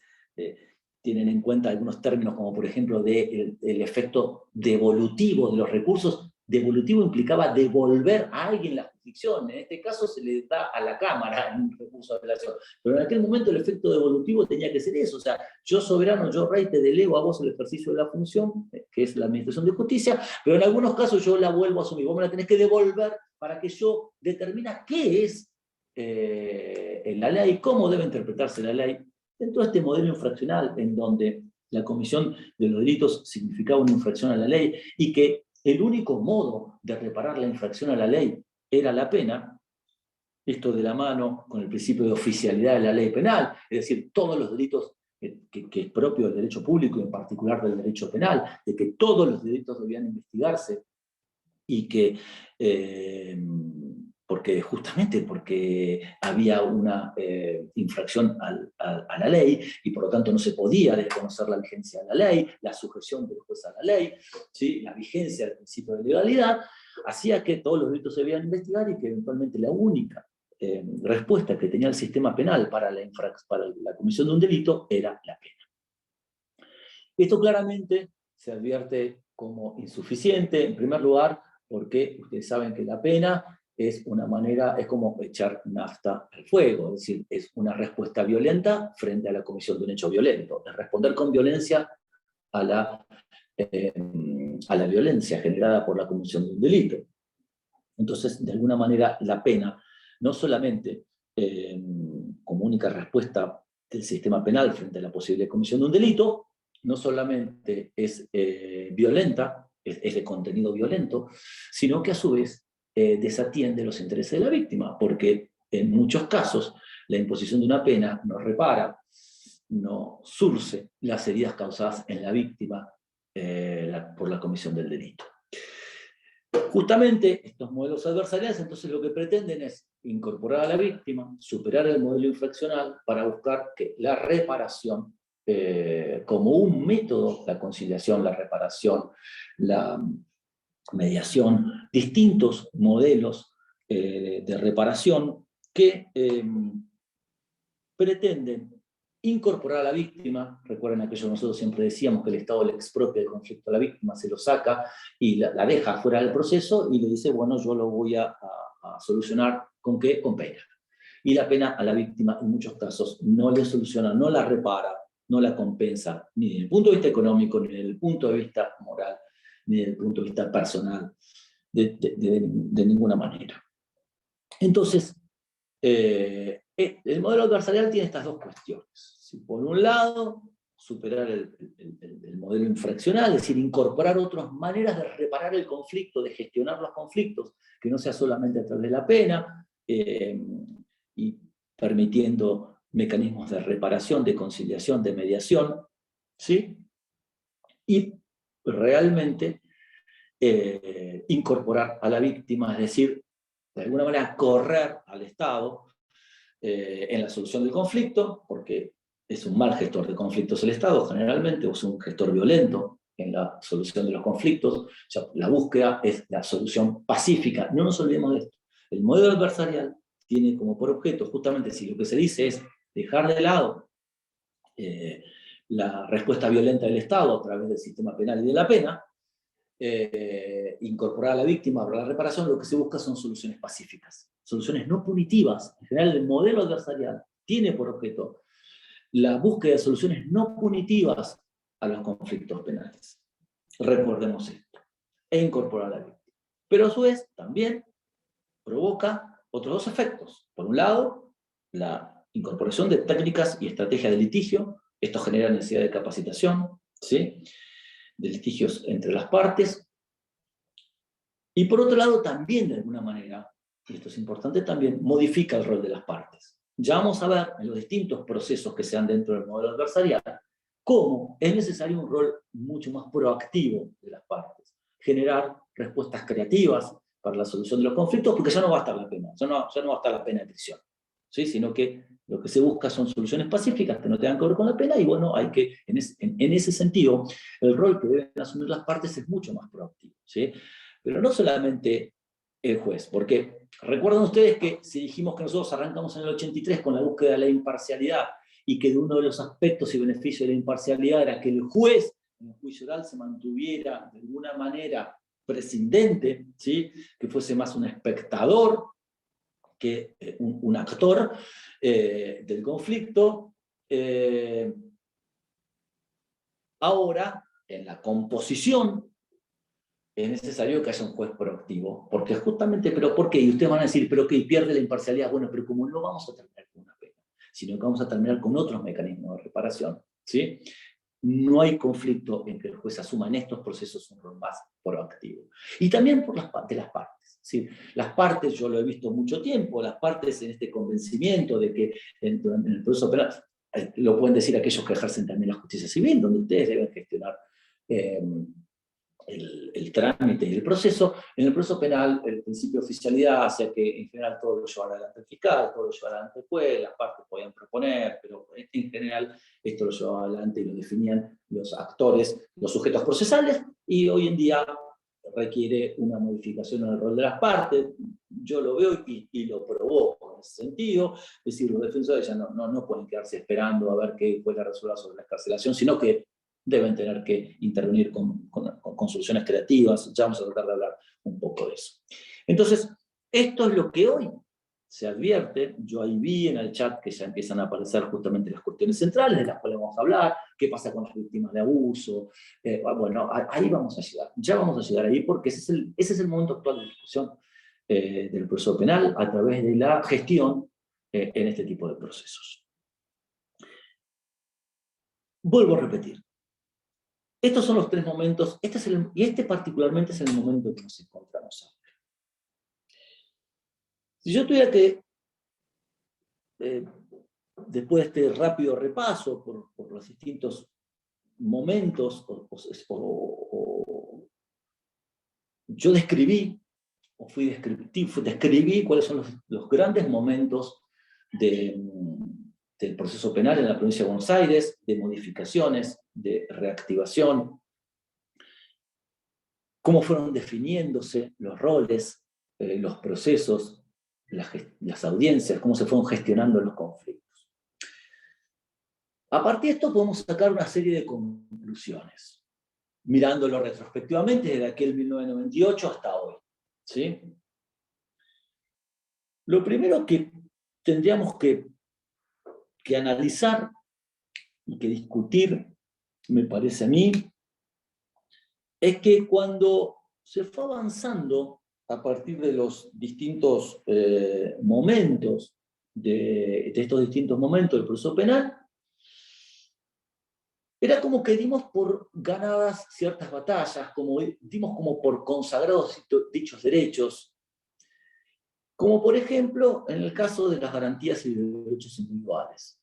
tienen en cuenta algunos términos como por ejemplo el efecto devolutivo de los recursos. Devolutivo implicaba devolver a alguien la jurisdicción. En este caso se le da a la Cámara en un recurso de apelación. Pero en aquel momento el efecto devolutivo tenía que ser eso. O sea, yo soberano, yo rey, te delego a vos el ejercicio de la función, que es la administración de justicia, pero en algunos casos yo la vuelvo a asumir. Vos me la tenés que devolver para que yo determine qué es la ley, cómo debe interpretarse la ley. Dentro de este modelo infraccional, en donde la comisión de los delitos significaba una infracción a la ley y que el único modo de reparar la infracción a la ley era la pena, esto de la mano con el principio de oficialidad de la ley penal, es decir, todos los delitos que es propio del derecho público, y en particular del derecho penal, de que todos los delitos debían investigarse y que justamente porque había una infracción a la ley y por lo tanto no se podía desconocer la vigencia de la ley, la sujeción del juez a la ley, ¿sí? La vigencia del principio de legalidad, hacía que todos los delitos se debían investigar y que eventualmente la única respuesta que tenía el sistema penal para la comisión de un delito era la pena. Esto claramente se advierte como insuficiente, en primer lugar, porque ustedes saben que la pena es una manera, es como echar nafta al fuego, es decir, es una respuesta violenta frente a la comisión de un hecho violento, es responder con violencia a la violencia generada por la comisión de un delito. Entonces, de alguna manera, la pena, no solamente como única respuesta del sistema penal frente a la posible comisión de un delito, no solamente es violenta, es de contenido violento, sino que a su vez desatiende los intereses de la víctima, porque en muchos casos la imposición de una pena no repara, no surce las heridas causadas en la víctima por la comisión del delito. Justamente estos modelos adversariales entonces lo que pretenden es incorporar a la víctima, superar el modelo infraccional para buscar que la reparación como un método, la conciliación, la reparación, la mediación, distintos modelos de reparación que pretenden incorporar a la víctima. Recuerden aquello que nosotros siempre decíamos, que el Estado le expropia el conflicto a la víctima, se lo saca y la deja fuera del proceso y le dice, bueno, yo lo voy a solucionar, ¿con qué? Con pena. Y la pena a la víctima en muchos casos no le soluciona, no la repara, no la compensa, ni desde el punto de vista económico, ni desde el punto de vista moral, ni desde el punto de vista personal, de ninguna manera. Entonces, el modelo adversarial tiene estas dos cuestiones. Si por un lado, superar el modelo infraccional, es decir, incorporar otras maneras de reparar el conflicto, de gestionar los conflictos, que no sea solamente a través de la pena, y permitiendo mecanismos de reparación, de conciliación, de mediación, ¿sí? Y realmente incorporar a la víctima, es decir, de alguna manera correr al Estado en la solución del conflicto, porque es un mal gestor de conflictos el Estado generalmente, o es un gestor violento en la solución de los conflictos. O sea, la búsqueda es la solución pacífica. No nos olvidemos de esto. El modelo adversarial tiene como por objeto, justamente, si lo que se dice es dejar de lado la respuesta violenta del Estado a través del sistema penal y de la pena, incorporar a la víctima para la reparación, lo que se busca son soluciones pacíficas, soluciones no punitivas. En general, el modelo adversarial tiene por objeto la búsqueda de soluciones no punitivas a los conflictos penales. Recordemos esto. E incorporar a la víctima. Pero a su vez también provoca otros dos efectos. Por un lado, la incorporación de técnicas y estrategias de litigio. Esto genera necesidad de capacitación, ¿sí?, de litigios entre las partes. Y por otro lado, también de alguna manera, y esto es importante también, modifica el rol de las partes. Ya vamos a ver en los distintos procesos que se dan dentro del modelo adversarial cómo es necesario un rol mucho más proactivo de las partes. Generar respuestas creativas para la solución de los conflictos, porque ya no va a estar la pena, ya no va a estar la pena de prisión. ¿sí? Sino que lo que se busca son soluciones pacíficas que no tengan que ver con la pena, y bueno, hay que, en ese sentido, el rol que deben asumir las partes es mucho más proactivo, ¿sí? Pero no solamente el juez, porque recuerdan ustedes que si dijimos que nosotros arrancamos en el 83 con la búsqueda de la imparcialidad, y que uno de los aspectos y beneficios de la imparcialidad era que el juez en el juicio oral se mantuviera de alguna manera prescindente, ¿sí? Que fuese más un espectador que un actor del conflicto. Ahora, en la composición, es necesario que haya un juez proactivo, porque justamente, pero ¿por qué? Y ustedes van a decir, pero que pierde la imparcialidad. Bueno, pero como no vamos a terminar con una pena, sino que vamos a terminar con otros mecanismos de reparación, ¿sí? No hay conflicto en que el juez asuma en estos procesos un rol más proactivo. Y también por de las partes, ¿sí? Las partes, yo lo he visto mucho tiempo, las partes en este convencimiento de que en el proceso penal, lo pueden decir aquellos que ejercen también la justicia civil, donde ustedes deben gestionar el trámite y el proceso. En el proceso penal, el principio de oficialidad hace que en general todo lo lleva adelante el fiscal, todo lo lleva adelante el juez, las partes podían proponer, pero en general esto lo llevaba adelante y lo definían los actores, los sujetos procesales, y hoy en día requiere una modificación en el rol de las partes. Yo lo veo y lo provoco en ese sentido, es decir, los defensores ya no pueden quedarse esperando a ver qué juez la resuelva sobre la excarcelación, sino que deben tener que intervenir con soluciones creativas. Ya vamos a tratar de hablar un poco de eso. Entonces, esto es lo que hoy se advierte. Yo ahí vi en el chat que ya empiezan a aparecer justamente las cuestiones centrales de las cuales vamos a hablar, qué pasa con las víctimas de abuso. Bueno, ahí vamos a llegar, ya vamos a llegar ahí, porque ese es el momento actual de discusión del proceso penal a través de la gestión en este tipo de procesos. Vuelvo a repetir. Estos son los tres momentos, este particularmente es el momento en que nos encontramos ahora. Si yo tuviera que, después de este rápido repaso por los distintos momentos, yo describí, o fui descriptivo, describí cuáles son los grandes momentos del proceso penal en la provincia de Buenos Aires, de modificaciones, de reactivación, cómo fueron definiéndose los roles, los procesos, las audiencias, cómo se fueron gestionando los conflictos. A partir de esto podemos sacar una serie de conclusiones, mirándolo retrospectivamente desde aquel 1998 hasta hoy, ¿sí? Lo primero que tendríamos que analizar y que discutir, me parece a mí, es que cuando se fue avanzando a partir de los distintos momentos, de estos distintos momentos del proceso penal, era como que dimos por ganadas ciertas batallas, dimos como por consagrados dichos derechos, como por ejemplo en el caso de las garantías y de derechos individuales.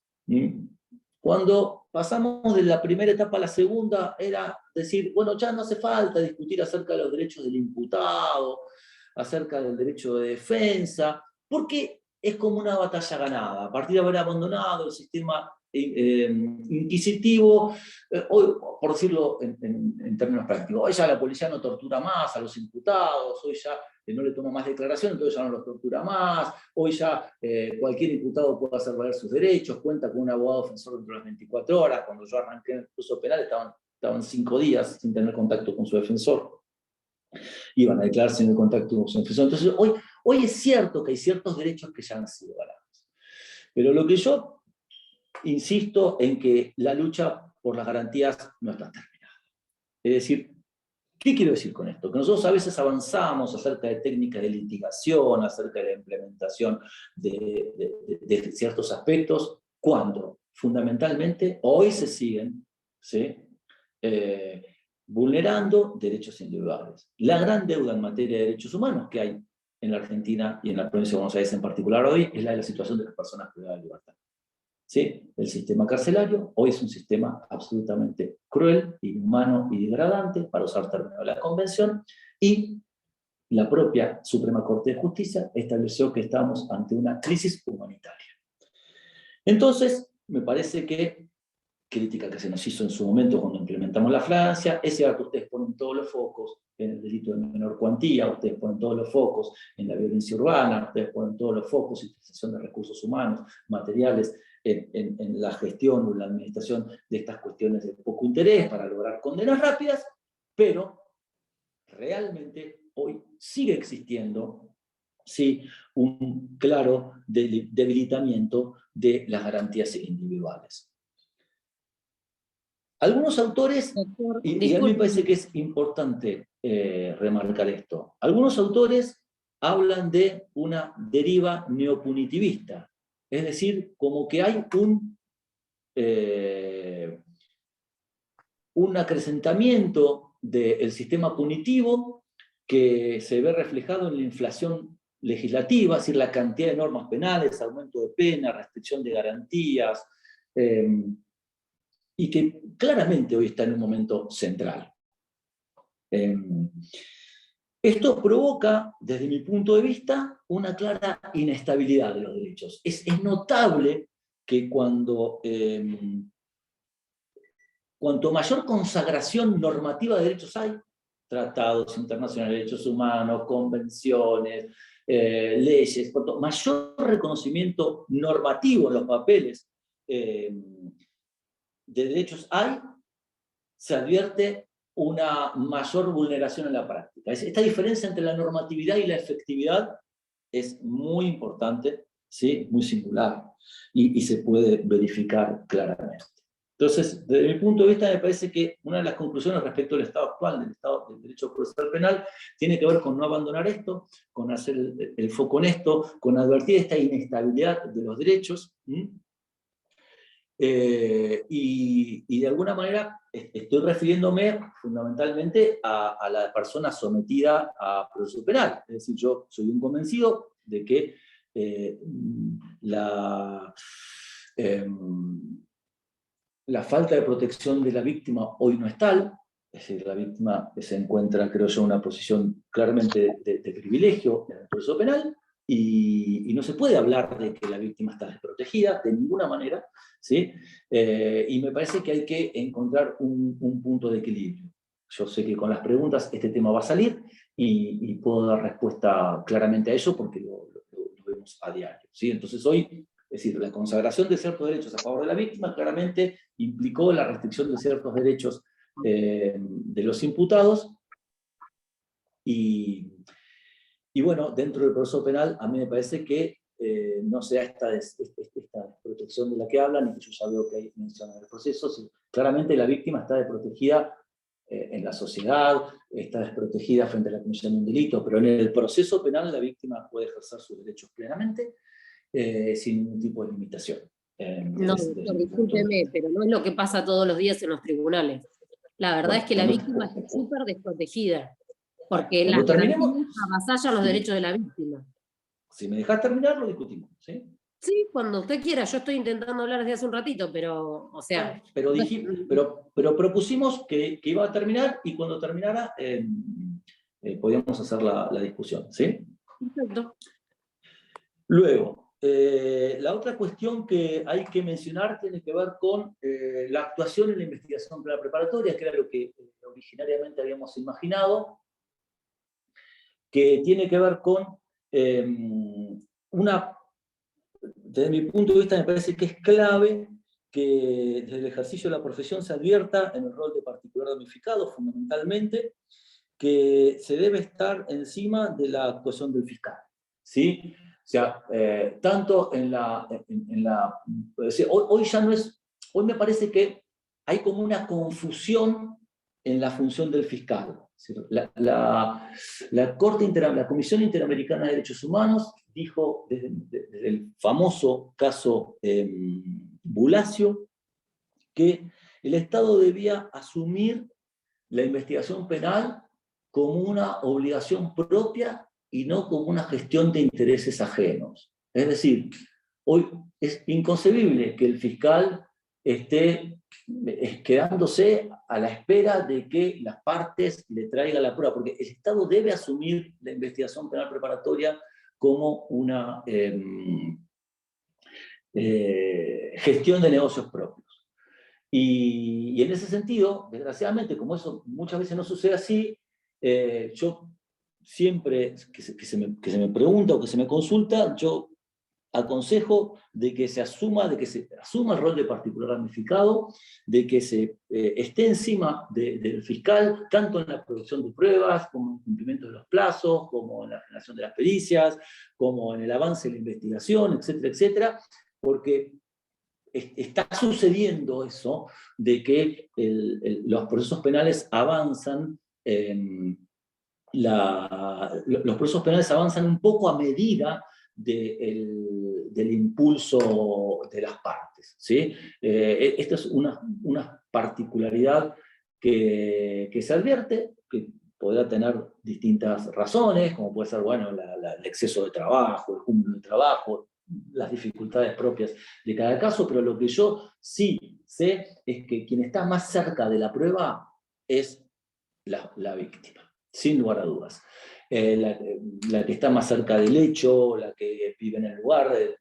Cuando pasamos de la primera etapa a la segunda, era decir, bueno, ya no hace falta discutir acerca de los derechos del imputado, acerca del derecho de defensa, porque es como una batalla ganada. A partir de haber abandonado el sistema inquisitivo, hoy, por decirlo en términos prácticos, hoy ya la policía no tortura más a los imputados, hoy ya no le toma más declaración, entonces ya no los tortura más, hoy ya cualquier imputado puede hacer valer sus derechos, cuenta con un abogado defensor dentro de las 24 horas. Cuando yo arranqué en el proceso penal estaban 5 días sin tener contacto con su defensor, iban a declararse en el contacto con su defensor. Entonces hoy es cierto que hay ciertos derechos que ya han sido ganados, pero lo que yo insisto en que la lucha por las garantías no está terminada. Es decir, ¿qué quiero decir con esto? Que nosotros a veces avanzamos acerca de técnicas de litigación, acerca de la implementación de ciertos aspectos, cuando fundamentalmente hoy se siguen, ¿sí?, vulnerando derechos individuales. La gran deuda en materia de derechos humanos que hay en la Argentina y en la provincia de Buenos Aires en particular hoy es la de la situación de las personas privadas de libertad. ¿Sí? El sistema carcelario hoy es un sistema absolutamente cruel, inhumano y degradante, para usar términos de la Convención, y la propia Suprema Corte de Justicia estableció que estamos ante una crisis humanitaria. Entonces, me parece que, crítica que se nos hizo en su momento cuando implementamos la flagrancia, es cierto, ustedes ponen todos los focos en el delito de menor cuantía, ustedes ponen todos los focos en la violencia urbana, ustedes ponen todos los focos en la utilización de recursos humanos, materiales, en la gestión o la administración de estas cuestiones de poco interés para lograr condenas rápidas, pero realmente hoy sigue existiendo, sí, un claro debilitamiento de las garantías individuales. Algunos autores, Doctor, y a mí me disculpe. parece que es importante remarcar esto, algunos autores hablan de una deriva neopunitivista, es decir, como que hay un acrecentamiento del sistema punitivo que se ve reflejado en la inflación legislativa, es decir, la cantidad de normas penales, aumento de pena, restricción de garantías, y que claramente hoy está en un momento central. Esto provoca, desde mi punto de vista, una clara inestabilidad de los derechos. Es notable que cuanto mayor consagración normativa de derechos hay, tratados internacionales de derechos humanos, convenciones, leyes, cuanto mayor reconocimiento normativo en los papeles de derechos hay, se advierte una mayor vulneración en la práctica. Esta diferencia entre la normatividad y la efectividad es muy importante, ¿sí? Muy singular, y se puede verificar claramente. Entonces, desde mi punto de vista, me parece que una de las conclusiones respecto al estado actual del estado del derecho procesal penal tiene que ver con no abandonar esto, con hacer el foco en esto, con advertir esta inestabilidad de los derechos, y de alguna manera estoy refiriéndome fundamentalmente a la persona sometida a proceso penal. Es decir, yo soy un convencido de que la falta de protección de la víctima hoy no es tal. Es decir, la víctima se encuentra, creo yo, en una posición claramente de privilegio en el proceso penal, y no se puede hablar de que la víctima está desprotegida de ninguna manera, ¿sí? Y me parece que hay que encontrar un punto de equilibrio. Yo sé que con las preguntas este tema va a salir, y puedo dar respuesta claramente a eso porque lo vemos a diario, ¿sí? Entonces hoy, es decir, la consagración de ciertos derechos a favor de la víctima claramente implicó la restricción de ciertos derechos de los imputados, y bueno, dentro del proceso penal a mí me parece que no se da esta desprotección de la que hablan, y que yo ya veo que hay mención en el proceso. Claramente la víctima está desprotegida en la sociedad, está desprotegida frente a la comisión de un delito, pero en el proceso penal la víctima puede ejercer sus derechos plenamente, sin ningún tipo de limitación. No, doctor, discúlpeme, pero no es lo que pasa todos los días en los tribunales. La verdad es que la víctima está súper desprotegida, porque las garantías avasallan los derechos de la víctima. Si me dejas terminar, lo discutimos, ¿sí? Sí, cuando usted quiera. Yo estoy intentando hablar desde hace un ratito, pero, o sea... Pero propusimos que iba a terminar, y cuando terminara podíamos hacer la discusión, ¿sí? Perfecto. Luego, la otra cuestión que hay que mencionar tiene que ver con la actuación en la investigación penal preparatoria, que era lo que originariamente habíamos imaginado, que tiene que ver con desde mi punto de vista me parece que es clave que desde el ejercicio de la profesión se advierta en el rol de particular damnificado, fundamentalmente, que se debe estar encima de la actuación del fiscal, ¿sí? O sea, tanto hoy ya no es, hoy me parece que hay como una confusión en la función del fiscal. La Comisión Interamericana de Derechos Humanos dijo, desde el famoso caso Bulacio, que el Estado debía asumir la investigación penal como una obligación propia y no como una gestión de intereses ajenos. Es decir, hoy es inconcebible que el fiscal esté quedándose a la espera de que las partes le traigan la prueba, porque el Estado debe asumir la investigación penal preparatoria como una gestión de negocios propios. Y en ese sentido, desgraciadamente, como eso muchas veces no sucede así, yo siempre que se me pregunta o que se me consulta, yo aconsejo de que se asuma el rol de particular damnificado, de que se esté encima del fiscal, tanto en la producción de pruebas, como en el cumplimiento de los plazos, como en la generación de las pericias, como en el avance de la investigación, etcétera, etcétera, porque está sucediendo eso de que los procesos penales avanzan, los procesos penales avanzan un poco a medida del impulso de las partes, ¿sí? Esta es una particularidad que se advierte, que podrá tener distintas razones, como puede ser, bueno, el exceso de trabajo, el cúmulo de trabajo, las dificultades propias de cada caso, pero lo que yo sí sé es que quien está más cerca de la prueba es la víctima, sin lugar a dudas. La que está más cerca del hecho, la que vive en el lugar del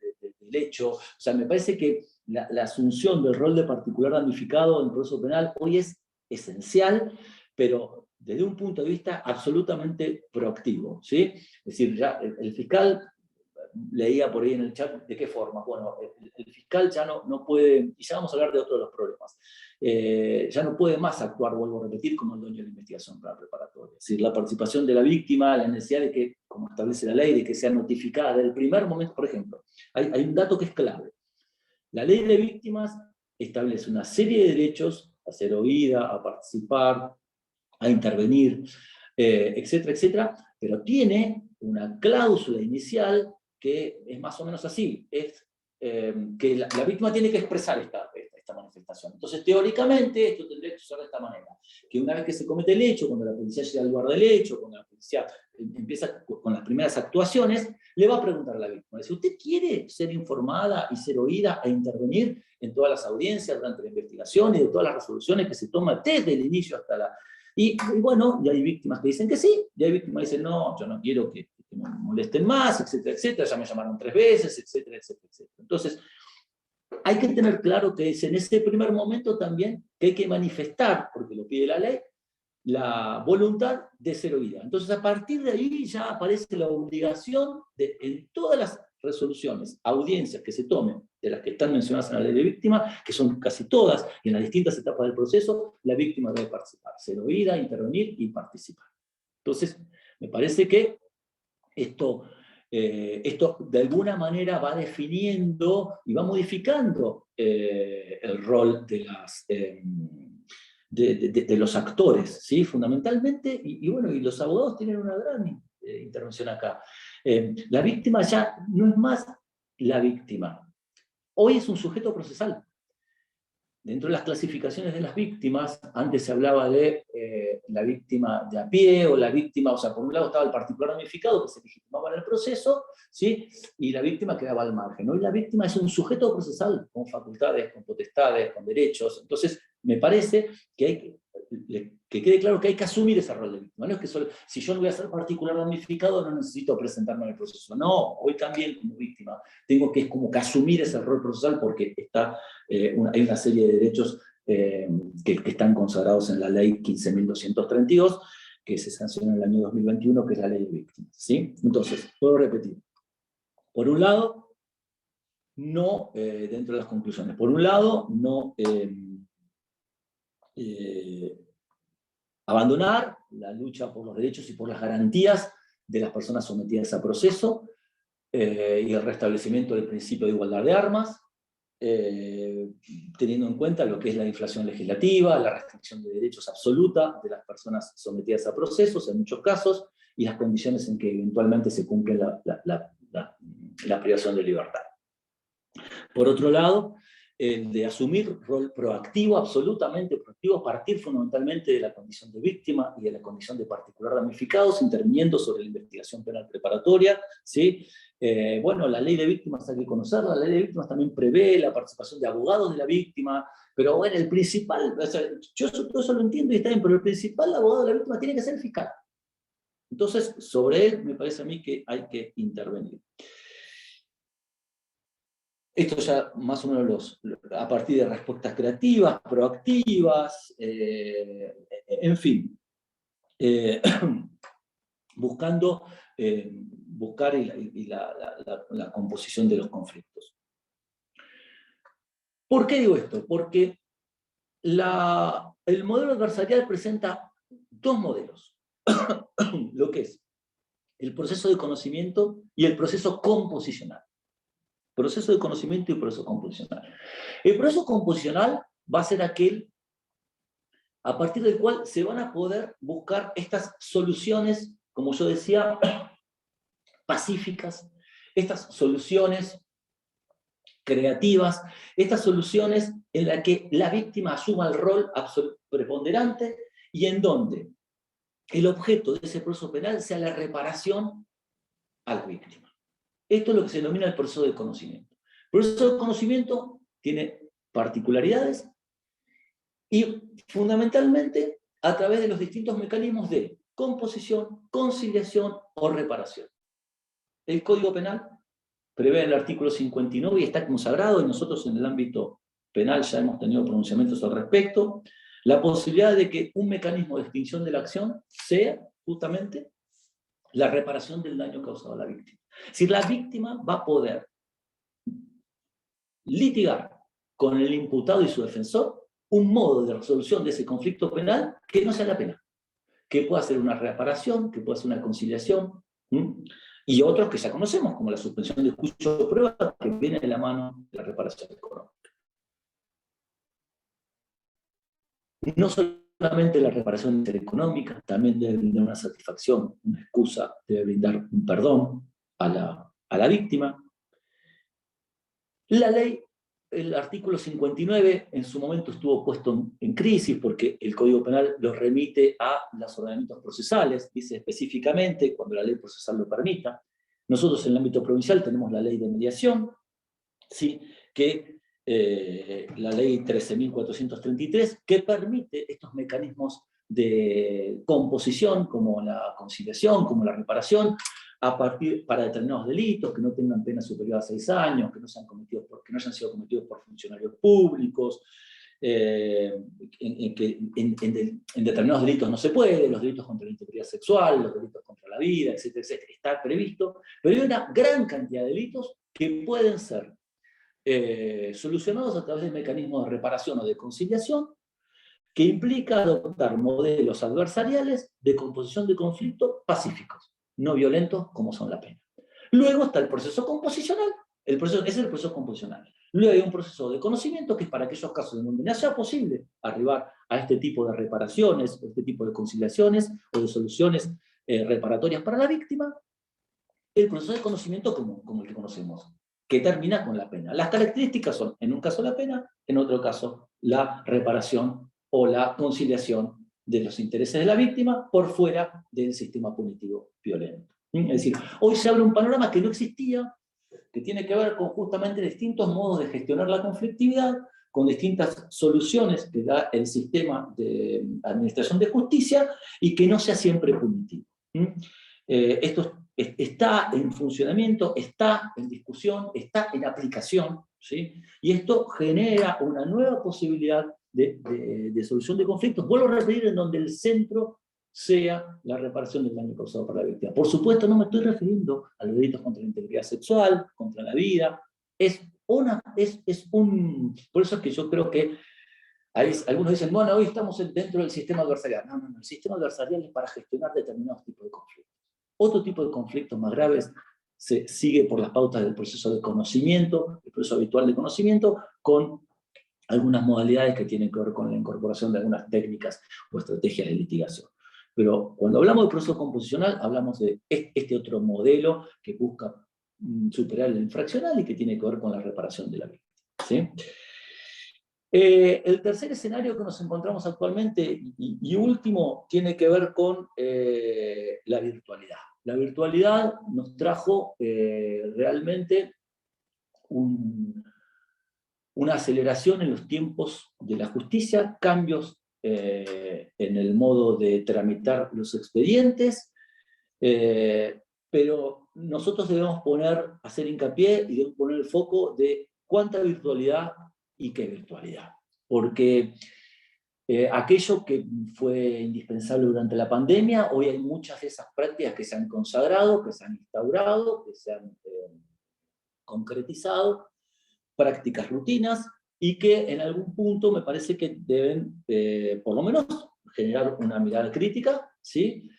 hecho. O sea, me parece que la asunción del rol de particular damnificado en el proceso penal hoy es esencial, pero desde un punto de vista absolutamente proactivo, ¿sí? Es decir, ya el fiscal, leía por ahí en el chat de qué forma. Bueno, el fiscal ya no puede, y ya vamos a hablar de otro de los problemas, ya no puede más actuar, vuelvo a repetir, como el dueño de la investigación preparatoria. Es decir, la participación de la víctima, la necesidad de que, como establece la ley, de que sea notificada desde el primer momento. Por ejemplo, hay un dato que es clave. La ley de víctimas establece una serie de derechos a ser oída, a participar, a intervenir, etcétera, etcétera, pero tiene una cláusula inicial que es más o menos así, es que la víctima tiene que expresar esta manifestación. Entonces, teóricamente, esto tendría que usar de esta manera, que una vez que se comete el hecho, cuando la policía llega al lugar del hecho, cuando la policía empieza con las primeras actuaciones, le va a preguntar a la víctima, si usted quiere ser informada y ser oída e intervenir en todas las audiencias durante la investigación y de todas las resoluciones que se toman desde el inicio hasta la... Y bueno, y hay víctimas que dicen que sí, y hay víctimas que dicen, no, yo no quiero que me molesten más, etcétera, etcétera, ya me llamaron 3 veces, etcétera, etcétera, etcétera. Entonces, hay que tener claro que es en ese primer momento también que hay que manifestar, porque lo pide la ley, la voluntad de ser oída. Entonces, a partir de ahí ya aparece la obligación de, en todas las resoluciones, audiencias que se tomen, de las que están mencionadas en la ley de víctima, que son casi todas, y en las distintas etapas del proceso, la víctima debe participar, ser oída, intervenir y participar. Entonces, me parece que esto de alguna manera va definiendo y va modificando el rol de los actores, ¿sí? Fundamentalmente, y bueno, y los abogados tienen una gran intervención acá. La víctima ya no es más la víctima, hoy es un sujeto procesal. Dentro de las clasificaciones de las víctimas, antes se hablaba de la víctima de a pie o la víctima, o sea, por un lado estaba el particular damnificado que se legitimaba en el proceso, ¿sí? Y la víctima quedaba al margen. Hoy la víctima es un sujeto procesal con facultades, con potestades, con derechos. Entonces, me parece que hay que quede claro que hay que asumir ese rol de víctima. No es que solo, si yo no voy a ser particular damnificado, no necesito presentarme en el proceso. No, hoy también como víctima tengo que como que asumir ese rol procesal porque hay una serie de derechos que están consagrados en la ley 15.232, que se sancionó en el año 2021, que es la ley de víctimas, ¿sí? Entonces, puedo repetir. Por un lado, no, dentro de las conclusiones, por un lado, no abandonar la lucha por los derechos y por las garantías de las personas sometidas a proceso y el restablecimiento del principio de igualdad de armas, teniendo en cuenta lo que es la inflación legislativa, la restricción de derechos absoluta de las personas sometidas a procesos en muchos casos y las condiciones en que eventualmente se cumple la privación de libertad. Por otro lado, el de asumir rol proactivo, absolutamente proactivo, partir fundamentalmente de la condición de víctima y de la condición de particular damnificados, interviniendo sobre la investigación penal preparatoria, ¿sí? Bueno, la ley de víctimas hay que conocerla, la ley de víctimas también prevé la participación de abogados de la víctima, pero bueno, el principal, o sea, yo todo eso lo entiendo y está bien, pero el principal abogado de la víctima tiene que ser el fiscal. Entonces, sobre él me parece a mí que hay que intervenir. Esto ya más o menos a partir de respuestas creativas, proactivas, en fin, buscando buscar la composición de los conflictos. ¿Por qué digo esto? Porque el modelo adversarial presenta dos modelos, lo que es el proceso de conocimiento y el proceso composicional. Proceso de conocimiento y proceso composicional. El proceso composicional va a ser aquel a partir del cual se van a poder buscar estas soluciones, como yo decía, pacíficas, estas soluciones creativas, estas soluciones en las que la víctima asuma el rol preponderante y en donde el objeto de ese proceso penal sea la reparación a la víctima. Esto es lo que se denomina el proceso de conocimiento. El proceso de conocimiento tiene particularidades y fundamentalmente a través de los distintos mecanismos de composición, conciliación o reparación. El Código Penal prevé en el artículo 59 y está consagrado, y nosotros en el ámbito penal ya hemos tenido pronunciamientos al respecto, la posibilidad de que un mecanismo de extinción de la acción sea justamente la reparación del daño causado a la víctima. Es decir, la víctima va a poder litigar con el imputado y su defensor un modo de resolución de ese conflicto penal que no sea la pena, que pueda ser una reparación, que pueda ser una conciliación, y otros que ya conocemos, como la suspensión de juicio de prueba, que viene de la mano de la reparación económica. No solamente la reparación económica, también debe brindar una satisfacción, una excusa, debe brindar un perdón a la víctima. La ley, el artículo 59, en su momento estuvo puesto en crisis porque el Código Penal lo remite a los ordenamientos procesales, dice específicamente, cuando la ley procesal lo permita. Nosotros en el ámbito provincial tenemos la ley de mediación, ¿sí? Que la ley 13.433, que permite estos mecanismos de composición, como la conciliación, como la reparación, para determinados delitos que no tengan pena superior a 6 años, que no hayan sido cometidos por funcionarios públicos, en determinados delitos no se puede, los delitos contra la integridad sexual, los delitos contra la vida, etcétera, etcétera, está previsto, pero hay una gran cantidad de delitos que pueden ser solucionados a través de mecanismos de reparación o de conciliación, que implica adoptar modelos adversariales de composición de conflictos pacíficos, no violentos como son la pena. Luego está el proceso composicional, ese es el proceso composicional. Luego hay un proceso de conocimiento que es para aquellos casos en donde no sea posible arribar a este tipo de reparaciones, este tipo de conciliaciones o de soluciones reparatorias para la víctima, el proceso de conocimiento como el que conocemos, que termina con la pena. Las características son, en un caso la pena, en otro caso la reparación o la conciliación de los intereses de la víctima por fuera del sistema punitivo violento. Es decir, hoy se abre un panorama que no existía, que tiene que ver con justamente distintos modos de gestionar la conflictividad, con distintas soluciones que da el sistema de administración de justicia y que no sea siempre punitivo. Esto está en funcionamiento, está en discusión, está en aplicación, ¿sí? Y esto genera una nueva posibilidad de solución de conflictos. Vuelvo a repetir, en donde el centro sea la reparación del daño causado por la víctima. Por supuesto, no me estoy refiriendo a los delitos contra la integridad sexual, contra la vida. Por eso es que yo creo que algunos dicen, bueno, hoy estamos dentro del sistema adversarial. No, el sistema adversarial es para gestionar determinados tipos de conflictos. Otro tipo de conflictos más graves se sigue por las pautas del proceso de conocimiento, el proceso habitual de conocimiento, con algunas modalidades que tienen que ver con la incorporación de algunas técnicas o estrategias de litigación. Pero cuando hablamos de proceso composicional, hablamos de este otro modelo que busca superar el infraccional y que tiene que ver con la reparación de la víctima, ¿sí? El tercer escenario que nos encontramos actualmente, y último, tiene que ver con la virtualidad. La virtualidad nos trajo realmente una aceleración en los tiempos de la justicia, cambios en el modo de tramitar los expedientes, pero nosotros debemos hacer hincapié y debemos poner el foco de cuánta virtualidad y qué virtualidad. Porque aquello que fue indispensable durante la pandemia, hoy hay muchas de esas prácticas que se han consagrado, que se han instaurado, que se han concretizado, prácticas rutinas, y que en algún punto me parece que deben, por lo menos, generar una mirada crítica, ¿sí?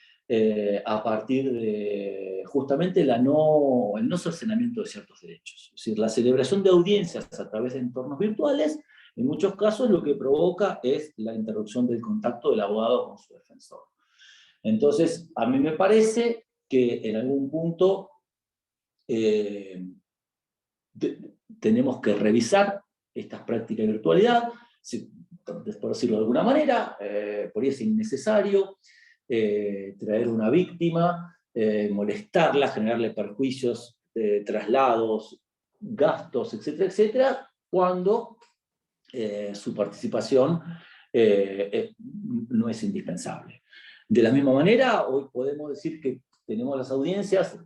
A partir de justamente el no cercenamiento de ciertos derechos. Es decir, la celebración de audiencias a través de entornos virtuales, en muchos casos lo que provoca es la interrupción del contacto del abogado con su defensor. Entonces, a mí me parece que en algún punto tenemos que revisar estas prácticas de virtualidad, por decirlo de alguna manera, por ahí es innecesario traer una víctima, molestarla, generarle perjuicios, traslados, gastos, etcétera, etcétera, cuando su participación no es indispensable. De la misma manera, hoy podemos decir que tenemos las audiencias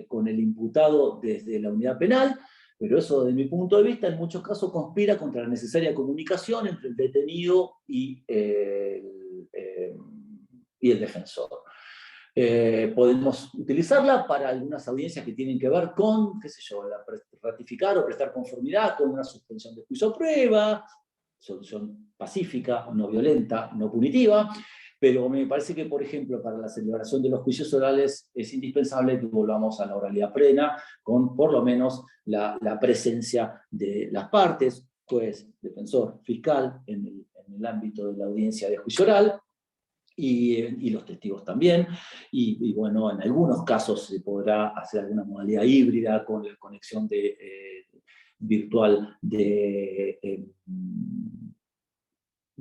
con el imputado desde la unidad penal, pero eso, desde mi punto de vista, en muchos casos conspira contra la necesaria comunicación entre el detenido y el defensor. Podemos utilizarla para algunas audiencias que tienen que ver con, qué sé yo, ratificar o prestar conformidad con una suspensión de juicio o prueba, solución pacífica, no violenta, no punitiva, pero me parece que, por ejemplo, para la celebración de los juicios orales es indispensable que volvamos a la oralidad plena, con por lo menos la presencia de las partes, juez, defensor, fiscal, en el ámbito de la audiencia de juicio oral, y los testigos también, y bueno, en algunos casos se podrá hacer alguna modalidad híbrida con la conexión virtual de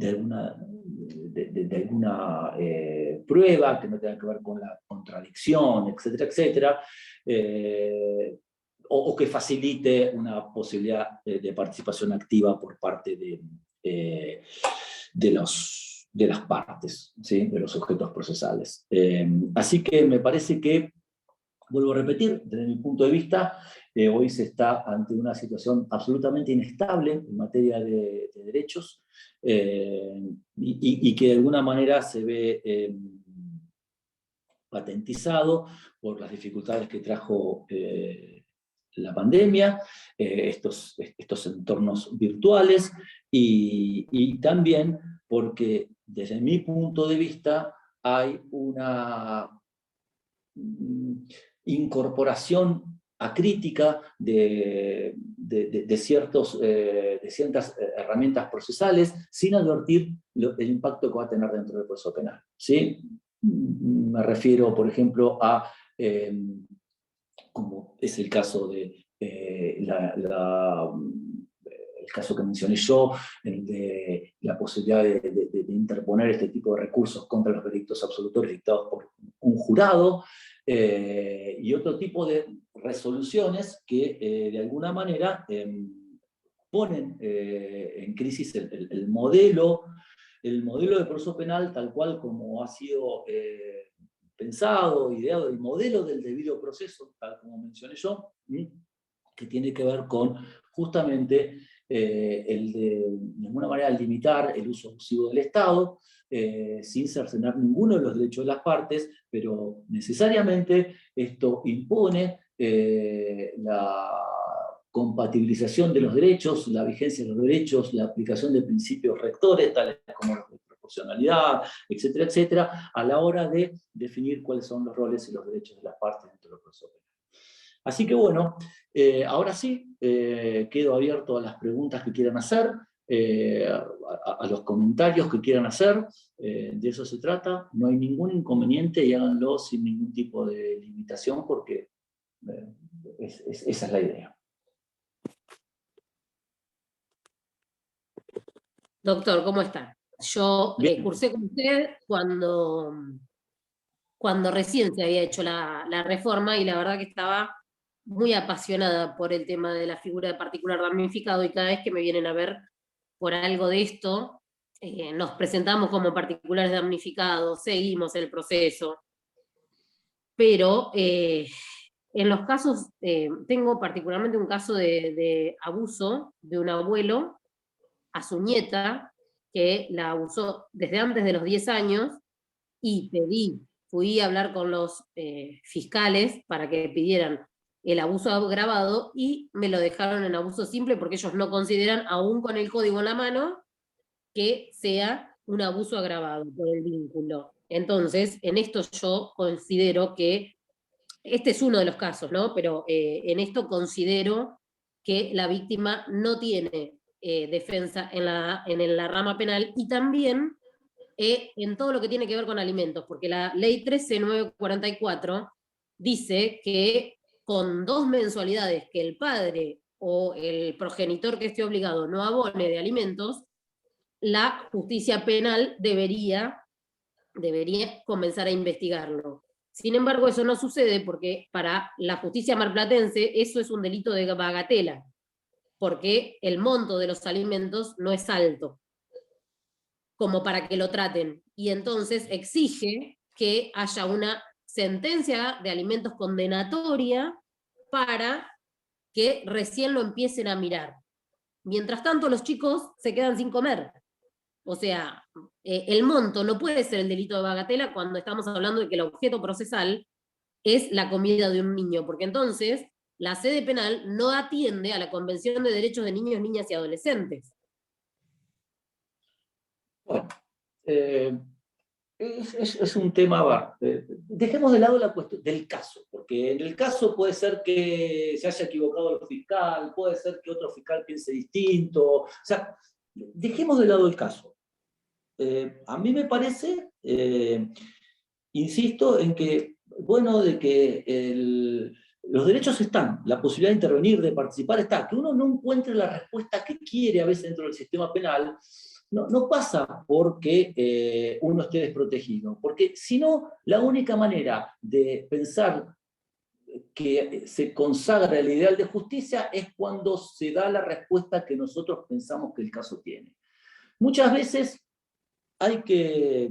alguna prueba que no tenga que ver con la contradicción, etcétera, etcétera, o que facilite una posibilidad de participación activa por parte de las partes, ¿sí? De los objetos procesales. Así que me parece que, vuelvo a repetir, desde mi punto de vista, hoy se está ante una situación absolutamente inestable en materia de derechos, y que de alguna manera se ve patentizado por las dificultades que trajo la pandemia, estos entornos virtuales, y también porque desde mi punto de vista hay una incorporación acrítica de ciertas herramientas procesales sin advertir el impacto que va a tener dentro del proceso penal, ¿sí? Me refiero, por ejemplo, a, como es el caso de el caso que mencioné yo, de la posibilidad de interponer este tipo de recursos contra los veredictos absolutorios dictados por un jurado, y otro tipo de resoluciones que de alguna manera ponen en crisis el modelo de proceso penal tal cual como ha sido pensado, ideado, el modelo del debido proceso, tal como mencioné yo, que tiene que ver con justamente el de alguna manera limitar el uso abusivo del Estado, sin cercenar ninguno de los derechos de las partes, pero necesariamente esto impone la compatibilización de los derechos, la vigencia de los derechos, la aplicación de principios rectores, tales como los de proporcionalidad, etcétera, etcétera, a la hora de definir cuáles son los roles y los derechos de las partes dentro del proceso penal. Así que bueno, ahora sí, quedo abierto a las preguntas que quieran hacer, a los comentarios que quieran hacer, de eso se trata, no hay ningún inconveniente y háganlo sin ningún tipo de limitación porque esa es la idea. Doctor, ¿cómo está? Yo cursé con usted cuando recién se había hecho la reforma y la verdad que estaba muy apasionada por el tema de la figura de particular damnificado y cada vez que me vienen a ver por algo de esto, nos presentamos como particulares damnificados, seguimos el proceso, pero en los casos, tengo particularmente un caso de abuso de un abuelo a su nieta, que la abusó desde antes de los 10 años, y fui a hablar con los fiscales para que pidieran el abuso agravado, y me lo dejaron en abuso simple porque ellos no consideran, aún con el código en la mano, que sea un abuso agravado por el vínculo. Entonces, en esto yo considero que, este es uno de los casos, ¿no? Pero en esto considero que la víctima no tiene defensa en la rama penal, y también en todo lo que tiene que ver con alimentos, porque la ley 13944 dice que con 2 mensualidades que el padre o el progenitor que esté obligado no abone de alimentos, la justicia penal debería comenzar a investigarlo. Sin embargo, eso no sucede porque para la justicia marplatense eso es un delito de bagatela, porque el monto de los alimentos no es alto como para que lo traten, y entonces exige que haya una sentencia de alimentos condenatoria para que recién lo empiecen a mirar. Mientras tanto, los chicos se quedan sin comer. O sea, el monto no puede ser el delito de bagatela cuando estamos hablando de que el objeto procesal es la comida de un niño, porque entonces la sede penal no atiende a la Convención de Derechos de Niños, Niñas y Adolescentes. Bueno, es un tema, dejemos de lado la cuestión del caso, porque en el caso puede ser que se haya equivocado el fiscal, puede ser que otro fiscal piense distinto, o sea, dejemos de lado el caso. A mí me parece, insisto, en que, bueno, de que los derechos están, la posibilidad de intervenir, de participar está, que uno no encuentre la respuesta que quiere a veces dentro del sistema penal, no pasa porque uno esté desprotegido, porque si no, la única manera de pensar que se consagra el ideal de justicia es cuando se da la respuesta que nosotros pensamos que el caso tiene. Muchas veces hay que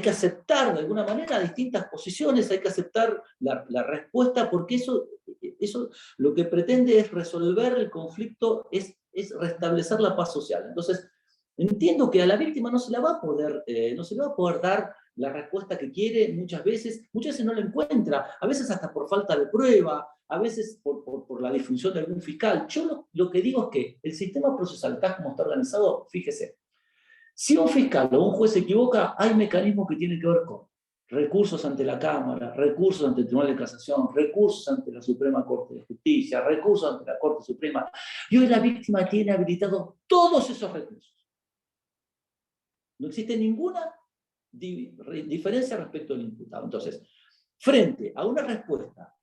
aceptar de alguna manera distintas posiciones, hay que aceptar la respuesta, porque eso lo que pretende es resolver el conflicto, es restablecer la paz social. Entonces, entiendo que a la víctima no se le va a poder dar la respuesta que quiere muchas veces no la encuentra, a veces hasta por falta de prueba, a veces por la disfunción de algún fiscal. Yo lo que digo es que el sistema procesal, tal como está organizado, fíjese, si un fiscal o un juez se equivoca, hay mecanismos que tienen que ver con recursos ante la Cámara, recursos ante el Tribunal de Casación, recursos ante la Suprema Corte de Justicia, recursos ante la Corte Suprema. Y hoy la víctima tiene habilitados todos esos recursos. No existe ninguna diferencia respecto al imputado. Entonces, frente a una respuesta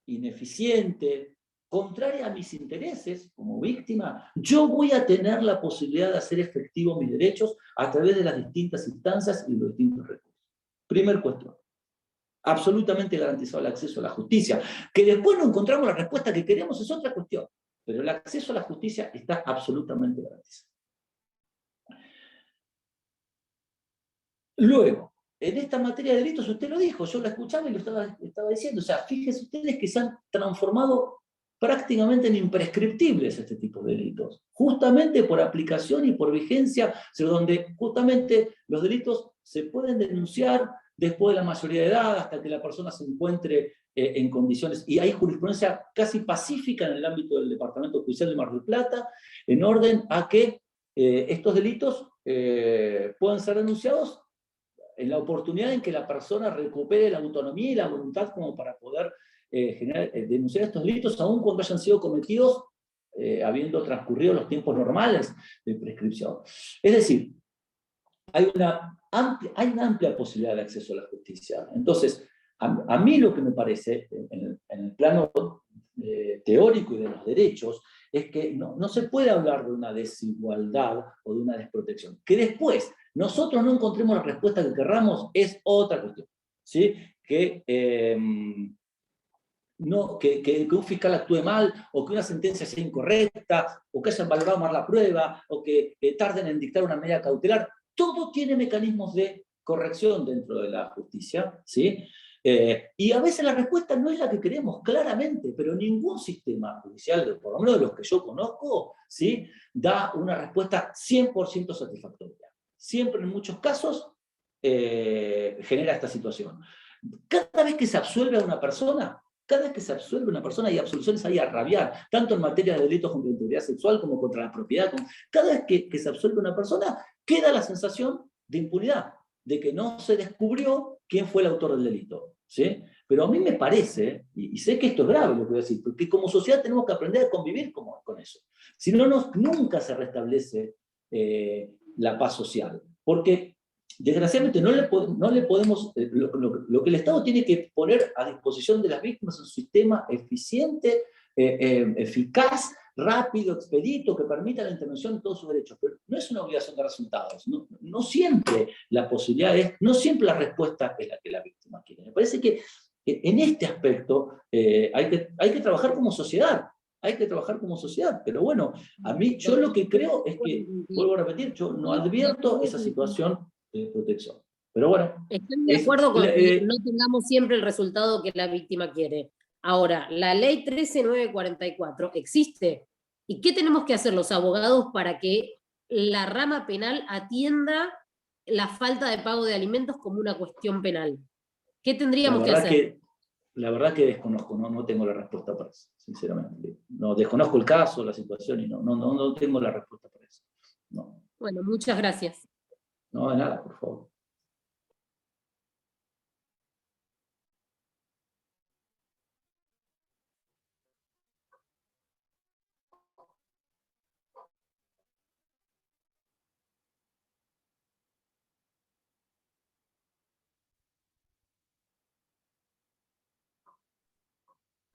ineficiente, contraria a mis intereses como víctima, yo voy a tener la posibilidad de hacer efectivos mis derechos a través de las distintas instancias y los distintos recursos. Primer cuestión. Absolutamente garantizado el acceso a la justicia. Que después no encontramos la respuesta que queremos es otra cuestión, pero el acceso a la justicia está absolutamente garantizado. Luego, en esta materia de delitos, usted lo dijo, yo lo escuchaba y lo estaba diciendo, o sea, fíjense ustedes que se han transformado prácticamente en imprescriptibles este tipo de delitos, justamente por aplicación y por vigencia, donde justamente los delitos se pueden denunciar después de la mayoría de edad, hasta que la persona se encuentre en condiciones, y hay jurisprudencia casi pacífica en el ámbito del Departamento Judicial de Mar del Plata, en orden a que estos delitos puedan ser denunciados en la oportunidad en que la persona recupere la autonomía y la voluntad como para poder denunciar estos delitos, aun cuando hayan sido cometidos habiendo transcurrido los tiempos normales de prescripción. Es decir, hay una amplia posibilidad de acceso a la justicia. Entonces, a mí lo que me parece, en el plano teórico y de los derechos, es que no se puede hablar de una desigualdad o de una desprotección. Que después nosotros no encontremos la respuesta que querramos es otra cuestión, ¿sí? Que un fiscal actúe mal, o que una sentencia sea incorrecta, o que hayan valorado mal la prueba, o que tarden en dictar una medida cautelar, todo tiene mecanismos de corrección dentro de la justicia, ¿sí? Y a veces la respuesta no es la que queremos, claramente, pero ningún sistema judicial, por lo menos de los que yo conozco, ¿sí?, da una respuesta 100% satisfactoria. Siempre en muchos casos genera esta situación. Cada vez que se absuelve a una persona, y absoluciones hay a rabiar, tanto en materia de delitos contra la integridad sexual como contra la propiedad, cada vez que se absuelve a una persona, queda la sensación de impunidad, de que no se descubrió quién fue el autor del delito, ¿sí? Pero a mí me parece, y sé que esto es grave lo que voy a decir, porque como sociedad tenemos que aprender a convivir con eso. Si no, nunca se restablece la paz social, porque desgraciadamente no le podemos, lo que el Estado tiene que poner a disposición de las víctimas es un sistema eficiente, eficaz, rápido, expedito, que permita la intervención de todos sus derechos, pero no es una obligación de resultados, no siempre la posibilidad es, no siempre la respuesta es la que la víctima quiere. Me parece que en este aspecto hay que trabajar como sociedad, pero bueno, a mí, yo lo que creo es que, vuelvo a repetir, yo no advierto esa situación de protección. Pero bueno. Estoy de acuerdo con que no tengamos siempre el resultado que la víctima quiere. Ahora, la ley 13944 existe. ¿Y qué tenemos que hacer los abogados para que la rama penal atienda la falta de pago de alimentos como una cuestión penal? ¿Qué tendríamos que hacer? La verdad que desconozco, no tengo la respuesta para eso, sinceramente. No, desconozco el caso, la situación, y no tengo la respuesta para eso. No. Bueno, muchas gracias. No, de nada, por favor.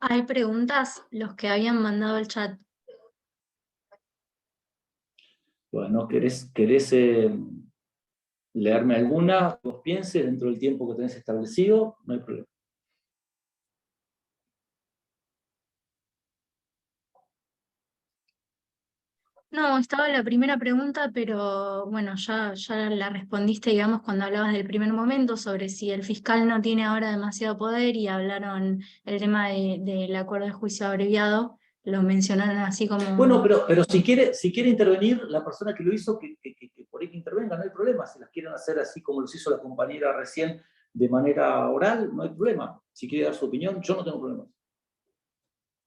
Hay preguntas, los que habían mandado al chat. Bueno, ¿querés leerme alguna? Vos pienses dentro del tiempo que tenés establecido, no hay problema. No, estaba la primera pregunta, pero bueno, ya la respondiste, digamos, cuando hablabas del primer momento, sobre si el fiscal no tiene ahora demasiado poder, y hablaron el tema del acuerdo de juicio abreviado, lo mencionaron así como... Bueno, pero si quiere intervenir la persona que lo hizo, que por ahí que intervenga, no hay problema. Si las quieren hacer así como los hizo la compañera recién, de manera oral, no hay problema. Si quiere dar su opinión, yo no tengo problema.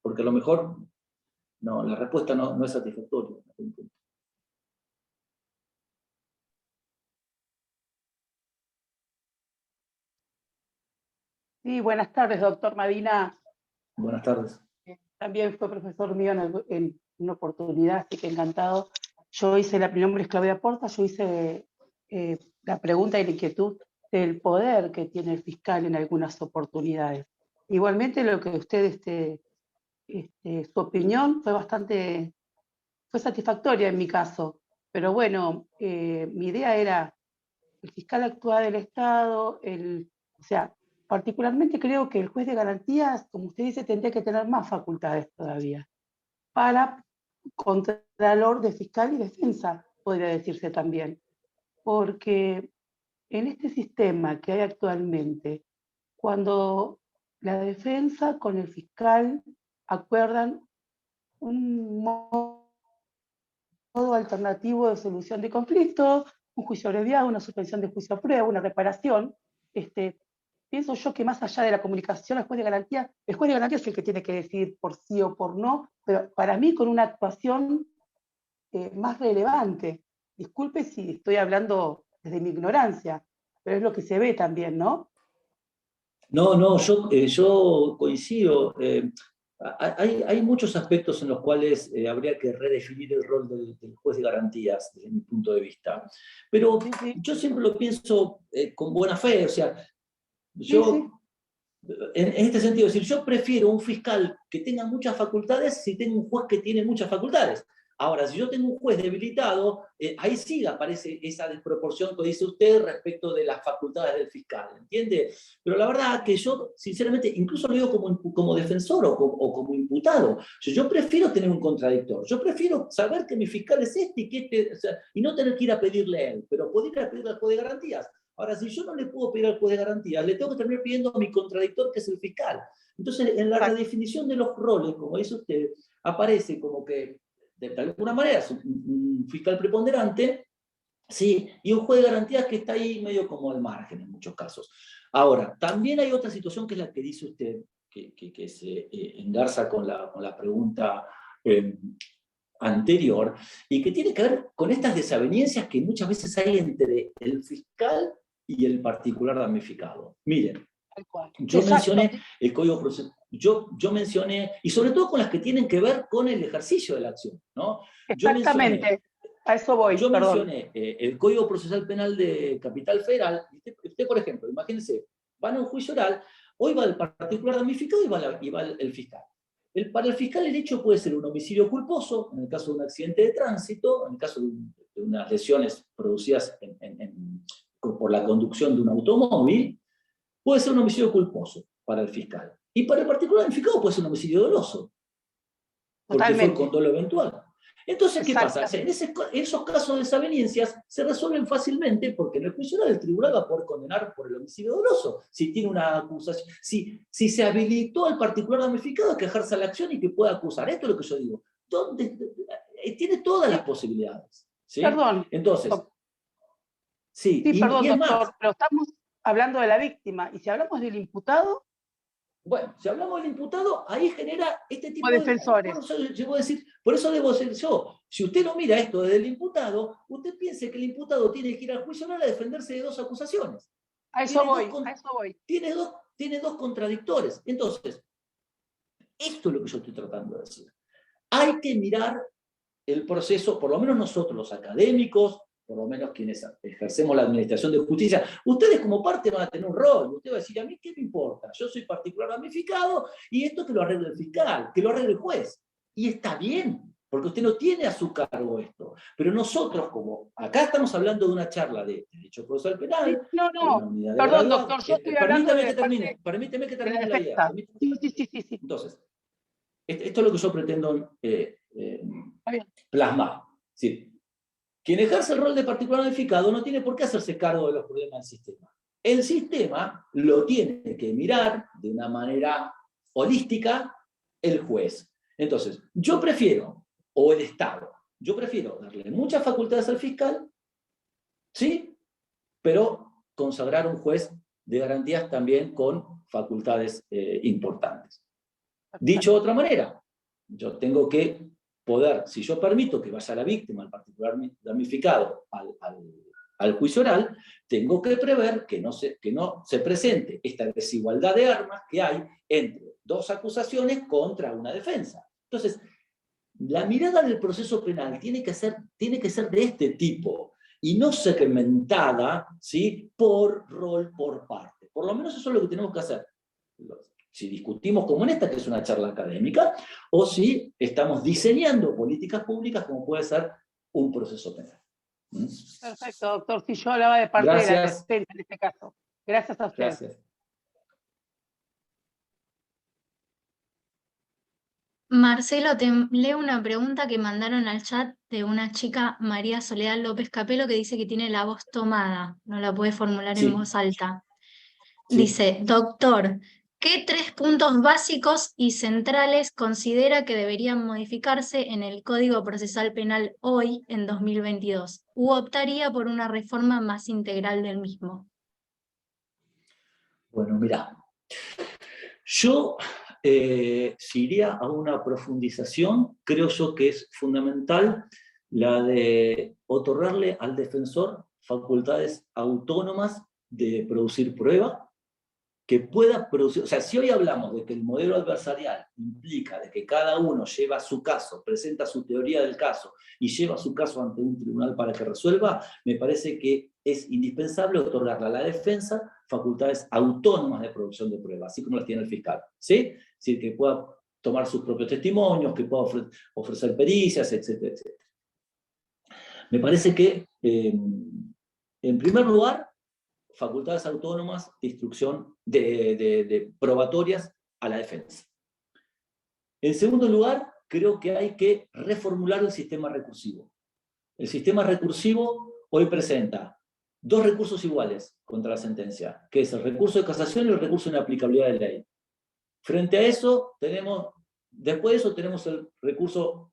Porque a lo mejor no, la respuesta no es satisfactoria. Sí, buenas tardes, doctor Medina. Buenas tardes. También fue profesor mío en una oportunidad, así que encantado. Mi nombre es Claudia Porta, yo hice la pregunta y la inquietud del poder que tiene el fiscal en algunas oportunidades. Igualmente lo que usted, su opinión fue satisfactoria en mi caso, pero bueno, mi idea era, el fiscal actúa del Estado, o sea, particularmente creo que el juez de garantías, como usted dice, tendría que tener más facultades todavía, para contralor de fiscal y defensa, podría decirse también. Porque en este sistema que hay actualmente, cuando la defensa con el fiscal acuerdan un modo alternativo de solución de conflicto, un juicio abreviado, una suspensión de juicio a prueba, una reparación, pienso yo que más allá de la comunicación, el juez de garantía es el que tiene que decidir por sí o por no, pero para mí con una actuación más relevante. Disculpe si estoy hablando desde mi ignorancia, pero es lo que se ve también, ¿no? No, yo coincido. Hay muchos aspectos en los cuales habría que redefinir el rol del juez de garantías, desde mi punto de vista. Pero yo siempre lo pienso con buena fe, o sea, en este sentido, es decir, yo prefiero un fiscal que tenga muchas facultades si tengo un juez que tiene muchas facultades. Ahora, si yo tengo un juez debilitado, ahí sí aparece esa desproporción que dice usted respecto de las facultades del fiscal, ¿entiende? Pero la verdad que yo, sinceramente, incluso lo digo como defensor o como imputado. Yo prefiero tener un contradictor. Yo prefiero saber que mi fiscal es este y que o sea, y no tener que ir a pedirle a él, pero poder ir a pedirle al juez de garantías. Ahora, si yo no le puedo pedir al juez de garantías, le tengo que terminar pidiendo a mi contradictor, que es el fiscal. Entonces, en la redefinición de los roles, como dice usted, aparece como que, de alguna manera, es un fiscal preponderante, ¿sí? Y un juez de garantías que está ahí medio como al margen en muchos casos. Ahora, también hay otra situación que es la que dice usted, que se engarza con la pregunta anterior, y que tiene que ver con estas desavenencias que muchas veces hay entre el fiscal y el particular damnificado. Miren, yo mencioné el Código Procesal, yo mencioné, y sobre todo con las que tienen que ver con el ejercicio de la acción, ¿no? Exactamente, a eso voy, Yo perdón. mencioné el Código Procesal Penal de Capital Federal. Usted, por ejemplo, imagínense, van a un juicio oral, hoy va el particular damnificado y va el fiscal. Para el fiscal el hecho puede ser un homicidio culposo, en el caso de un accidente de tránsito, en el caso de unas lesiones producidas por la conducción de un automóvil, puede ser un homicidio culposo para el fiscal. Y para el particular damnificado puede ser un homicidio doloso, porque fue el condolo eventual. Entonces, ¿qué pasa? En esos casos de desavenencias se resuelven fácilmente porque en el juicio oral el tribunal va a poder condenar por el homicidio doloso. Si tiene una acusación, si se habilitó al particular damnificado a que ejerza la acción y que pueda acusar. Esto es lo que yo digo. Tiene todas las posibilidades. ¿Sí? Perdón. Entonces, sí, perdón, y es doctor, más, pero estamos hablando de la víctima. ¿Y si hablamos del imputado? bueno, si hablamos del imputado, ahí genera este tipo de defensores. Por eso debo decir yo, si usted no mira esto desde el imputado, usted piense que el imputado tiene que ir al juicio oral a defenderse de dos acusaciones. A eso voy. Tiene dos contradictores. Entonces, esto es lo que yo estoy tratando de decir. Hay que mirar el proceso, por lo menos nosotros, los académicos, por lo menos quienes ejercemos la administración de justicia, ustedes como parte van a tener un rol. Usted va a decir, a mí qué me importa, yo soy particular damnificado y esto que lo arregle el fiscal, que lo arregle el juez. Y está bien, porque usted no tiene a su cargo esto. Pero nosotros, como acá estamos hablando de una charla de derecho procesal penal, perdón, doctor, yo estoy hablando de permíteme que termine la idea. Sí. Entonces, esto es lo que yo pretendo plasmar. Sí. Quien ejerce el rol de particular damnificado no tiene por qué hacerse cargo de los problemas del sistema. El sistema lo tiene que mirar de una manera holística el juez. Entonces, yo prefiero, o el Estado, yo prefiero darle muchas facultades al fiscal, ¿sí? Pero consagrar un juez de garantías también con facultades importantes. Dicho de otra manera, yo tengo que poder, si yo permito que vaya la víctima, al particular damnificado, al juicio oral, tengo que prever que no se presente esta desigualdad de armas que hay entre dos acusaciones contra una defensa. Entonces, la mirada del proceso penal tiene que ser de este tipo, y no segmentada, ¿sí? Por rol, por parte. Por lo menos eso es lo que tenemos que hacer. Si discutimos como en esta, que es una charla académica, o si estamos diseñando políticas públicas como puede ser un proceso penal. Perfecto, doctor. Si yo hablaba de parte de la defensa en este caso. Gracias a usted. Gracias. Marcelo, te leo una pregunta que mandaron al chat de una chica, María Soledad López Capelo, que dice que tiene la voz tomada, no la puede formular en voz alta. Dice, doctor, ¿qué 3 puntos básicos y centrales considera que deberían modificarse en el Código Procesal Penal hoy, en 2022? ¿U optaría por una reforma más integral del mismo? Bueno, mira, yo si iría a una profundización, creo yo que es fundamental la de otorgarle al defensor facultades autónomas de producir prueba, que pueda producir, o sea, si hoy hablamos de que el modelo adversarial implica de que cada uno lleva su caso, presenta su teoría del caso y lleva su caso ante un tribunal para que resuelva, me parece que es indispensable otorgarle a la defensa facultades autónomas de producción de pruebas, así como las tiene el fiscal, ¿sí? Es decir, que pueda tomar sus propios testimonios, que pueda ofrecer pericias, etcétera, etcétera. Me parece que, en primer lugar, facultades autónomas de instrucción de probatorias a la defensa. En segundo lugar, creo que hay que reformular el sistema recursivo. El sistema recursivo hoy presenta dos recursos iguales contra la sentencia, que es el recurso de casación y el recurso de inaplicabilidad de ley. Frente a eso, después de eso tenemos el recurso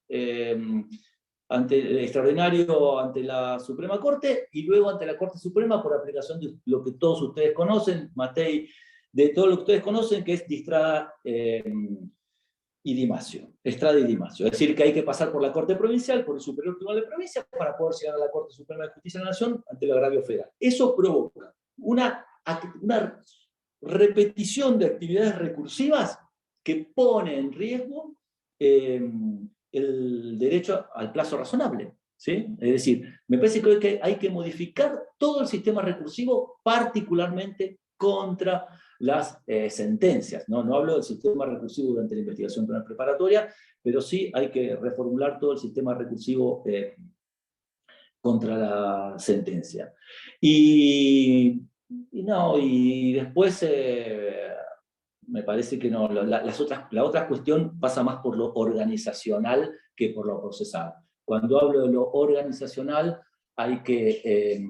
extraordinario ante la Suprema Corte, y luego ante la Corte Suprema por aplicación de lo que todos ustedes conocen, Matei, de todo lo que ustedes conocen, que es Distrada y Dimacio. Estrada y Dimacio. Es decir, que hay que pasar por la Corte Provincial, por el Superior Tribunal de Provincia, para poder llegar a la Corte Suprema de Justicia de la Nación ante el agravio federal. Eso provoca una repetición de actividades recursivas que pone en riesgo el derecho al plazo razonable, ¿sí? Es decir, me parece que hay que modificar todo el sistema recursivo, particularmente contra las sentencias. No hablo del sistema recursivo durante la investigación penal preparatoria, pero sí hay que reformular todo el sistema recursivo contra la sentencia. Y después me parece que no, la otra cuestión pasa más por lo organizacional que por lo procesal. Cuando hablo de lo organizacional, hay que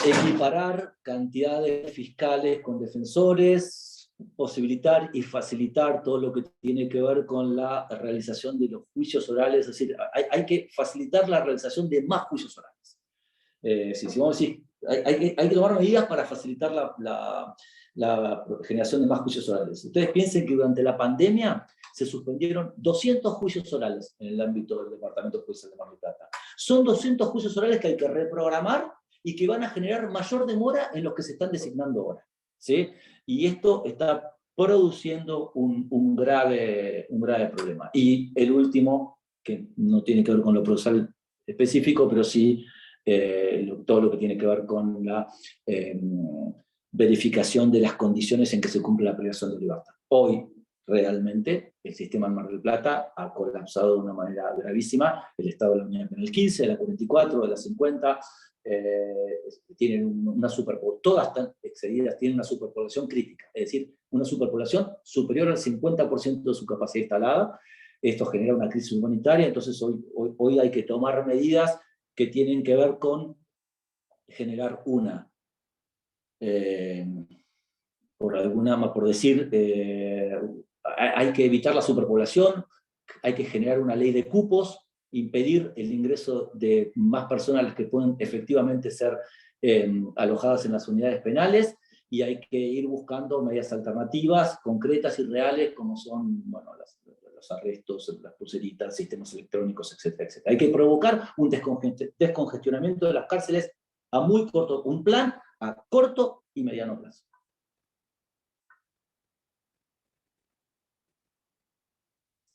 equiparar cantidades fiscales con defensores, posibilitar y facilitar todo lo que tiene que ver con la realización de los juicios orales, es decir, hay que facilitar la realización de más juicios orales. Si vamos a decir, hay que tomar medidas para facilitar la generación de más juicios orales. Ustedes piensen que durante la pandemia se suspendieron 200 juicios orales en el ámbito del Departamento Judicial de Mar del Plata. Son 200 juicios orales que hay que reprogramar y que van a generar mayor demora en los que se están designando ahora, ¿sí? Y esto está produciendo un grave problema. Y el último, que no tiene que ver con lo procesal específico, pero sí todo lo que tiene que ver con la verificación de las condiciones en que se cumple la privación de libertad. Hoy, realmente, el sistema en Mar del Plata ha colapsado de una manera gravísima. El Estado de la Unidad Penal 15, de la 44, de la 50, tienen todas están excedidas, tienen una superpoblación crítica, es decir, una superpoblación superior al 50% de su capacidad instalada. Esto genera una crisis humanitaria, entonces hoy hay que tomar medidas que tienen que ver con generar hay que evitar la superpoblación, hay que generar una ley de cupos, impedir el ingreso de más personas a las que pueden efectivamente ser alojadas en las unidades penales, y hay que ir buscando medidas alternativas, concretas y reales, como son los arrestos, las pulseritas, sistemas electrónicos, etcétera, etcétera. Hay que provocar un descongestionamiento de las cárceles un plan a corto y mediano plazo.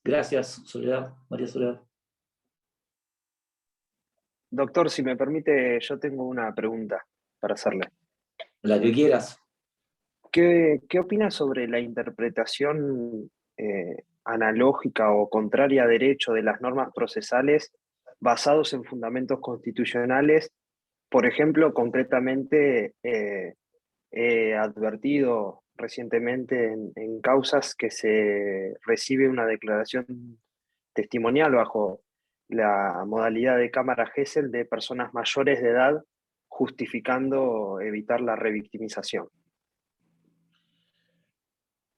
Gracias, Soledad. María Soledad. Doctor, si me permite, yo tengo una pregunta para hacerle. La que quieras. ¿Qué opina sobre la interpretación analógica o contraria a derecho de las normas procesales basados en fundamentos constitucionales? Por ejemplo, concretamente, he advertido recientemente en causas que se recibe una declaración testimonial bajo la modalidad de cámara Gesell de personas mayores de edad, justificando evitar la revictimización.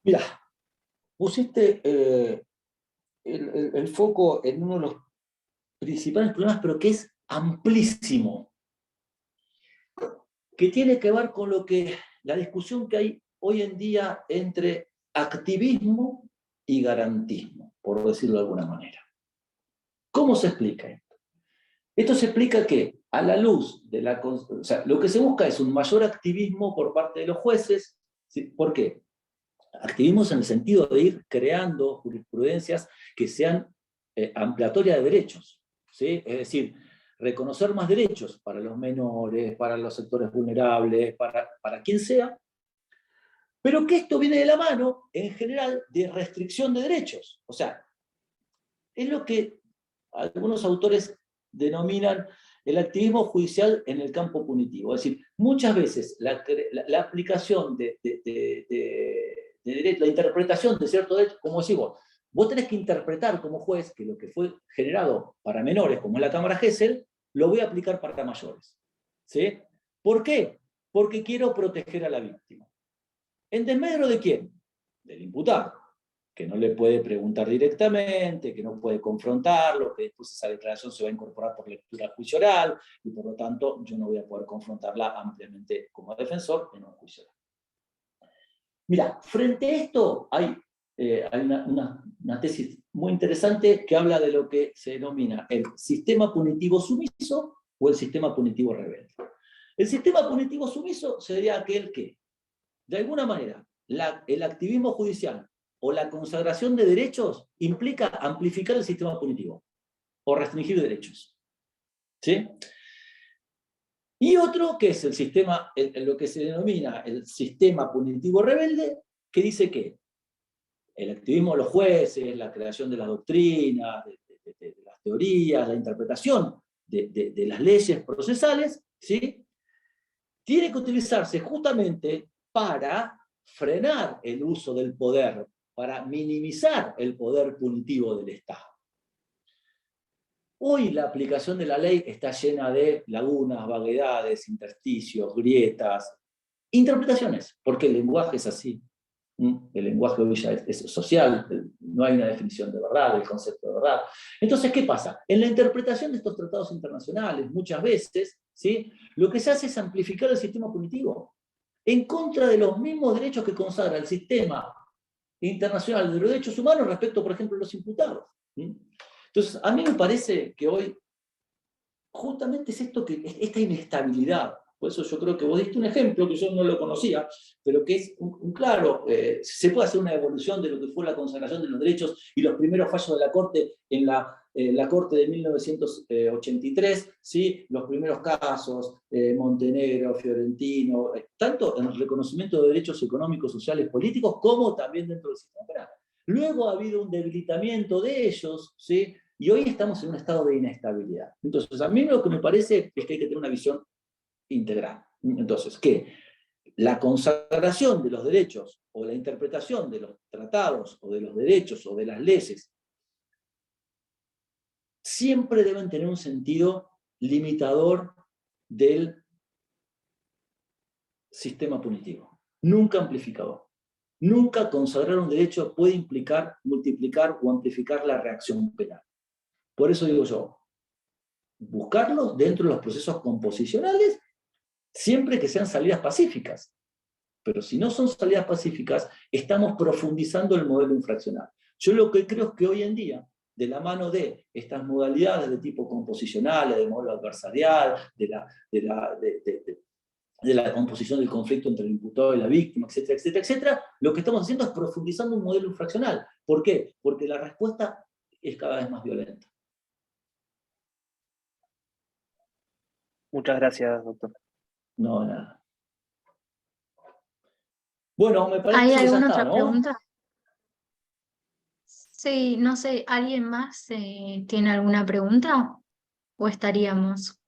Mira, pusiste el foco en uno de los principales problemas, pero que es amplísimo, que tiene que ver con la discusión que hay hoy en día entre activismo y garantismo, por decirlo de alguna manera. ¿Cómo se explica esto? Esto se explica que, a la luz de lo que se busca es un mayor activismo por parte de los jueces. ¿Sí? ¿Por qué? Activismo en el sentido de ir creando jurisprudencias que sean ampliatorias de derechos, ¿sí? Es decir, reconocer más derechos para los menores, para los sectores vulnerables, para quien sea, pero que esto viene de la mano, en general, de restricción de derechos. O sea, es lo que algunos autores denominan el activismo judicial en el campo punitivo. Es decir, muchas veces la aplicación de derecho, la interpretación de cierto derecho, como decimos, vos tenés que interpretar como juez que lo que fue generado para menores, como es la Cámara Gesell, lo voy a aplicar para mayores. ¿Sí? ¿Por qué? Porque quiero proteger a la víctima. ¿En desmedro de quién? Del imputado, que no le puede preguntar directamente, que no puede confrontarlo, que después esa declaración se va a incorporar por lectura al juicio oral, y por lo tanto yo no voy a poder confrontarla ampliamente como defensor en un juicio oral. Mira, frente a esto hay una tesis muy interesante que habla de lo que se denomina el sistema punitivo sumiso o el sistema punitivo rebelde. El sistema punitivo sumiso sería aquel que, de alguna manera, el activismo judicial o la consagración de derechos implica amplificar el sistema punitivo o restringir derechos. ¿Sí? Y otro que es el sistema, lo que se denomina el sistema punitivo rebelde, que dice que el activismo de los jueces, la creación de las doctrinas, de las teorías, la interpretación de las leyes procesales, ¿sí? Tiene que utilizarse justamente para frenar el uso del poder, para minimizar el poder punitivo del Estado. Hoy la aplicación de la ley está llena de lagunas, vaguedades, intersticios, grietas, interpretaciones, porque el lenguaje es así. El lenguaje hoy ya es social, no hay una definición de verdad, del concepto de verdad. Entonces, ¿qué pasa? En la interpretación de estos tratados internacionales, muchas veces, ¿sí?, lo que se hace es amplificar el sistema punitivo, en contra de los mismos derechos que consagra el sistema internacional de los derechos humanos respecto, por ejemplo, a los imputados. Entonces, a mí me parece que hoy justamente es esto, esta inestabilidad. Por eso yo creo que vos diste un ejemplo que yo no lo conocía, pero que es un claro, se puede hacer una evolución de lo que fue la consagración de los derechos y los primeros fallos de la Corte en la Corte de 1983, ¿sí? Los primeros casos, Montenegro, Fiorentino, tanto en el reconocimiento de derechos económicos, sociales, políticos, como también dentro del sistema penal. Luego ha habido un debilitamiento de ellos, ¿sí? Y hoy estamos en un estado de inestabilidad. Entonces, a mí lo que me parece es que hay que tener una visión integral. Entonces, que la consagración de los derechos o la interpretación de los tratados o de los derechos o de las leyes siempre deben tener un sentido limitador del sistema punitivo, nunca amplificador. Nunca consagrar un derecho puede implicar, multiplicar o amplificar la reacción penal. Por eso digo yo, buscarlos dentro de los procesos composicionales siempre que sean salidas pacíficas. Pero si no son salidas pacíficas, estamos profundizando el modelo infraccional. Yo lo que creo es que hoy en día, de la mano de estas modalidades de tipo composicional, de modelo adversarial, de la composición del conflicto entre el imputado y la víctima, etcétera, etcétera, etcétera, lo que estamos haciendo es profundizando un modelo infraccional. ¿Por qué? Porque la respuesta es cada vez más violenta. Muchas gracias, doctor. No, nada. Bueno, me parece ¿Hay que ya alguna está, otra ¿no? pregunta? Sí, no sé, ¿alguien más tiene alguna pregunta? ¿O estaríamos?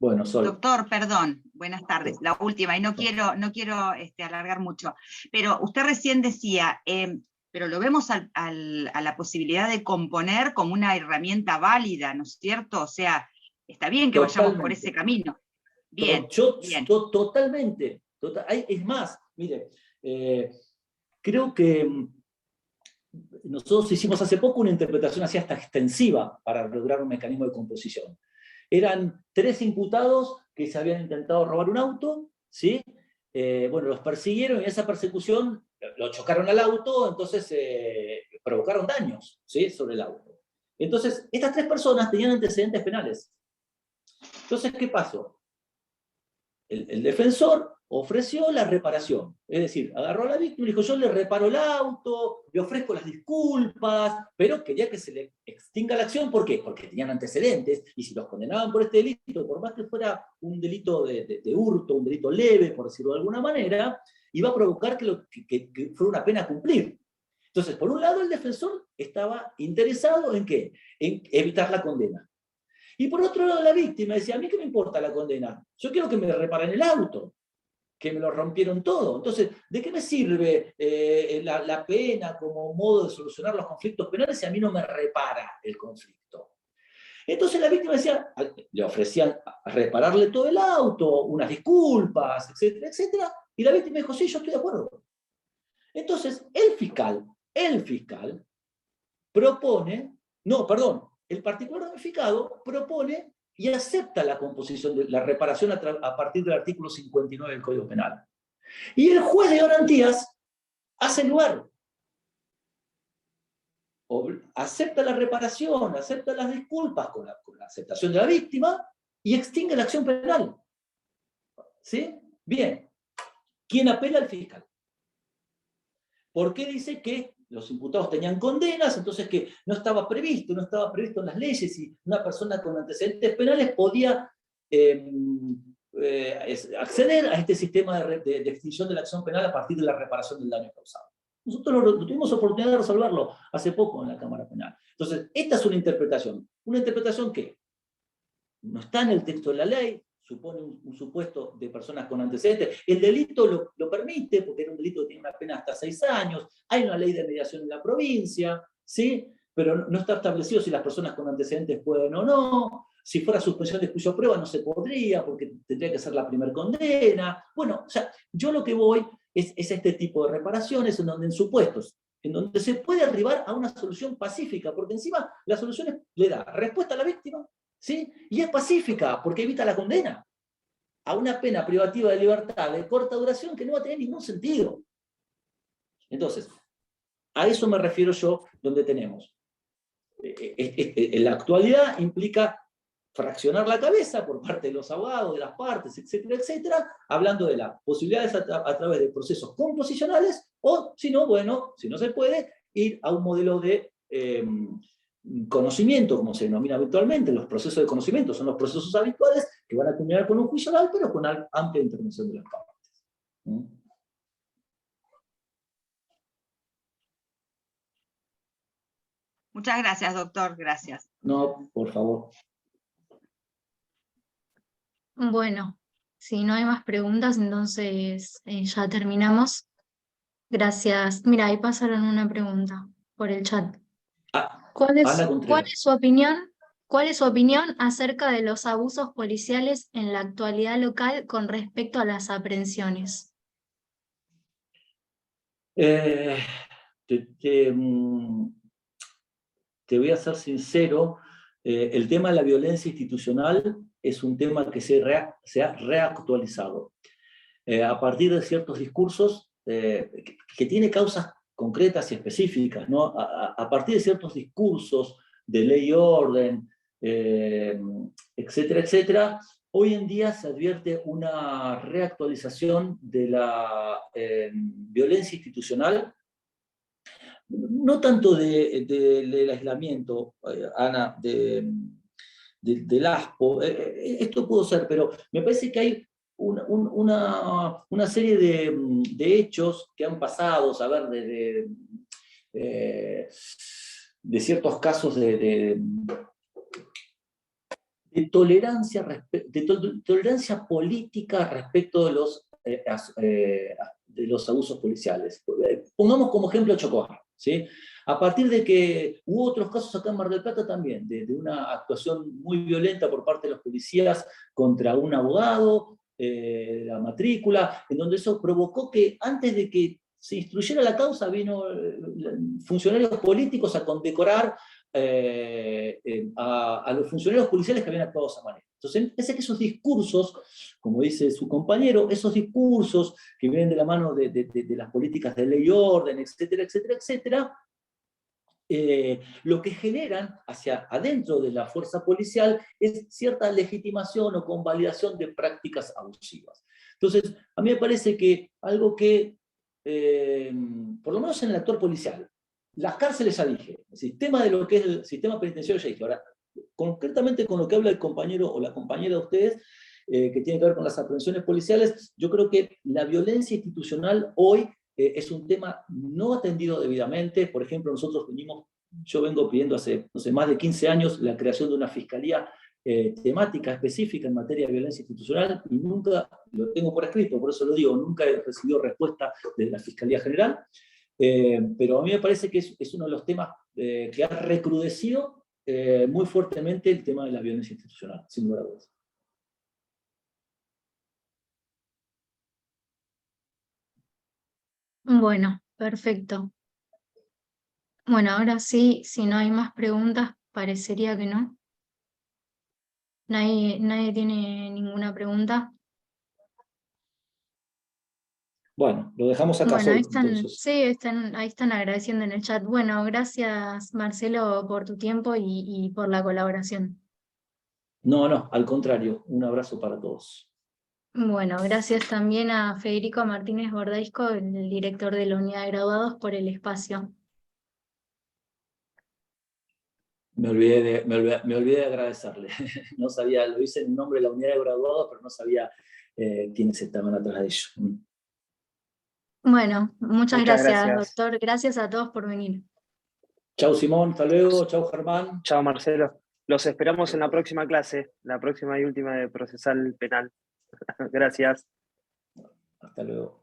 Bueno, Sol. Doctor, perdón, buenas tardes. La última, y no quiero alargar mucho, pero usted recién decía, pero lo vemos a la posibilidad de componer como una herramienta válida, ¿no es cierto? O sea, está bien que vayamos por ese camino. Bien, bien. Totalmente. Es más, mire, creo que nosotros hicimos hace poco una interpretación así hasta extensiva para lograr un mecanismo de composición. Eran 3 imputados que se habían intentado robar un auto, ¿sí? Bueno, los persiguieron y en esa persecución lo chocaron al auto, entonces provocaron daños, ¿sí?, sobre el auto. Entonces, estas 3 personas tenían antecedentes penales. Entonces, ¿qué pasó? El defensor ofreció la reparación, es decir, agarró a la víctima y dijo, yo le reparo el auto, le ofrezco las disculpas, pero quería que se le extinga la acción. ¿Por qué? Porque tenían antecedentes, y si los condenaban por este delito, por más que fuera un delito de hurto, un delito leve, por decirlo de alguna manera, iba a provocar que fuera una pena a cumplir. Entonces, por un lado, el defensor estaba interesado ¿en qué? En evitar la condena. Y por otro lado la víctima decía, a mí qué me importa la condena, yo quiero que me reparen el auto, que me lo rompieron todo. Entonces, ¿de qué me sirve la pena como modo de solucionar los conflictos penales si a mí no me repara el conflicto? Entonces la víctima decía, le ofrecían repararle todo el auto, unas disculpas, etcétera, etcétera, y la víctima dijo, sí, yo estoy de acuerdo. Entonces, el fiscal propone, no, perdón, el particular damnificado propone y acepta la composición de la reparación a partir del artículo 59 del Código Penal. Y el juez de garantías hace lugar. Acepta la reparación, acepta las disculpas con la aceptación de la víctima y extingue la acción penal. ¿Sí? Bien. ¿Quién apela? El fiscal. ¿Por qué dice que los imputados tenían condenas, entonces que no estaba previsto en las leyes y una persona con antecedentes penales podía acceder a este sistema de extinción de la acción penal a partir de la reparación del daño causado? Nosotros lo tuvimos oportunidad de resolverlo hace poco en la Cámara Penal. Entonces, esta es una interpretación que no está en el texto de la ley, supone un supuesto de personas con antecedentes. El delito lo permite, porque era un delito que tiene una pena hasta 6 años, hay una ley de mediación en la provincia, ¿sí? Pero no está establecido si las personas con antecedentes pueden o no. Si fuera suspensión de juicio a prueba no se podría, porque tendría que ser la primera condena. Bueno, o sea, yo lo que voy es este tipo de reparaciones en supuestos, en donde se puede arribar a una solución pacífica, porque encima la solución le da respuesta a la víctima, ¿sí? Y es pacífica, porque evita la condena a una pena privativa de libertad de corta duración que no va a tener ningún sentido. Entonces, a eso me refiero yo, donde tenemos. En la actualidad implica fraccionar la cabeza por parte de los abogados, de las partes, etcétera, etcétera, hablando de las posibilidades a través de procesos composicionales, o si no, bueno, si no se puede, ir a un modelo de conocimiento, como se denomina habitualmente. Los procesos de conocimiento son los procesos habituales que van a culminar con un juicio oral, pero con amplia intervención de las partes. Muchas gracias, doctor. Gracias. No, por favor. Bueno, si no hay más preguntas, entonces ya terminamos. Gracias. Mira, ahí pasaron una pregunta por el chat. ¿Cuál Ana Contreras. es su opinión? ¿Cuál es su opinión acerca de los abusos policiales en la actualidad local con respecto a las aprehensiones? Te voy a ser sincero, el tema de la violencia institucional es un tema que se ha reactualizado. A partir de ciertos discursos que tiene causas concretas y específicas, ¿no? A partir de ciertos discursos de ley y orden, etcétera, etcétera, hoy en día se advierte una reactualización de la violencia institucional, no tanto del aislamiento, Ana, del ASPO, esto pudo ser, pero me parece que hay una serie de hechos que han pasado, saber de ciertos casos de tolerancia política respecto de los abusos policiales. Pongamos como ejemplo Chocó, ¿sí? A partir de que hubo otros casos acá en Mar del Plata también, de una actuación muy violenta por parte de los policías contra un abogado, la matrícula, en donde eso provocó que antes de que se instruyera la causa vino funcionarios políticos a condecorar a los funcionarios policiales que habían actuado de esa manera. Entonces, parece que esos discursos, como dice su compañero, esos discursos que vienen de la mano de las políticas de ley y orden, etcétera, etcétera, etcétera, lo que generan hacia adentro de la fuerza policial es cierta legitimación o convalidación de prácticas abusivas. Entonces, a mí me parece que algo que, por lo menos en el actor policial, las cárceles ya dije, el sistema de lo que es el sistema penitenciario ya dije. Ahora, concretamente con lo que habla el compañero o la compañera de ustedes, que tiene que ver con las aprehensiones policiales, yo creo que la violencia institucional hoy es un tema no atendido debidamente. Por ejemplo, yo vengo pidiendo hace, no sé, más de 15 años la creación de una fiscalía temática específica en materia de violencia institucional y nunca, lo tengo por escrito, por eso lo digo, nunca he recibido respuesta de la Fiscalía General, pero a mí me parece que es uno de los temas que ha recrudecido muy fuertemente el tema de la violencia institucional, sin lugar a dudas. Bueno, perfecto. Bueno, ahora sí, si no hay más preguntas, parecería que no. Nadie tiene ninguna pregunta. Bueno, lo dejamos acá Bueno, ahí solo, están, entonces. sí, ahí están agradeciendo en el chat. Bueno, gracias Marcelo por tu tiempo y por la colaboración. No, al contrario, un abrazo para todos. Bueno, gracias también a Federico Martínez Bordaisco, el director de la Unidad de Graduados, por el espacio. Me olvidé de agradecerle. No sabía, lo hice en nombre de la Unidad de Graduados, pero no sabía quiénes estaban atrás de ello. Bueno, muchas Muchas gracias, gracias. doctor. Gracias a todos por venir. Chau Simón, hasta luego, chau Germán. Chao, Marcelo. Los esperamos en la próxima clase, la próxima y última de procesal penal. Gracias. Hasta luego.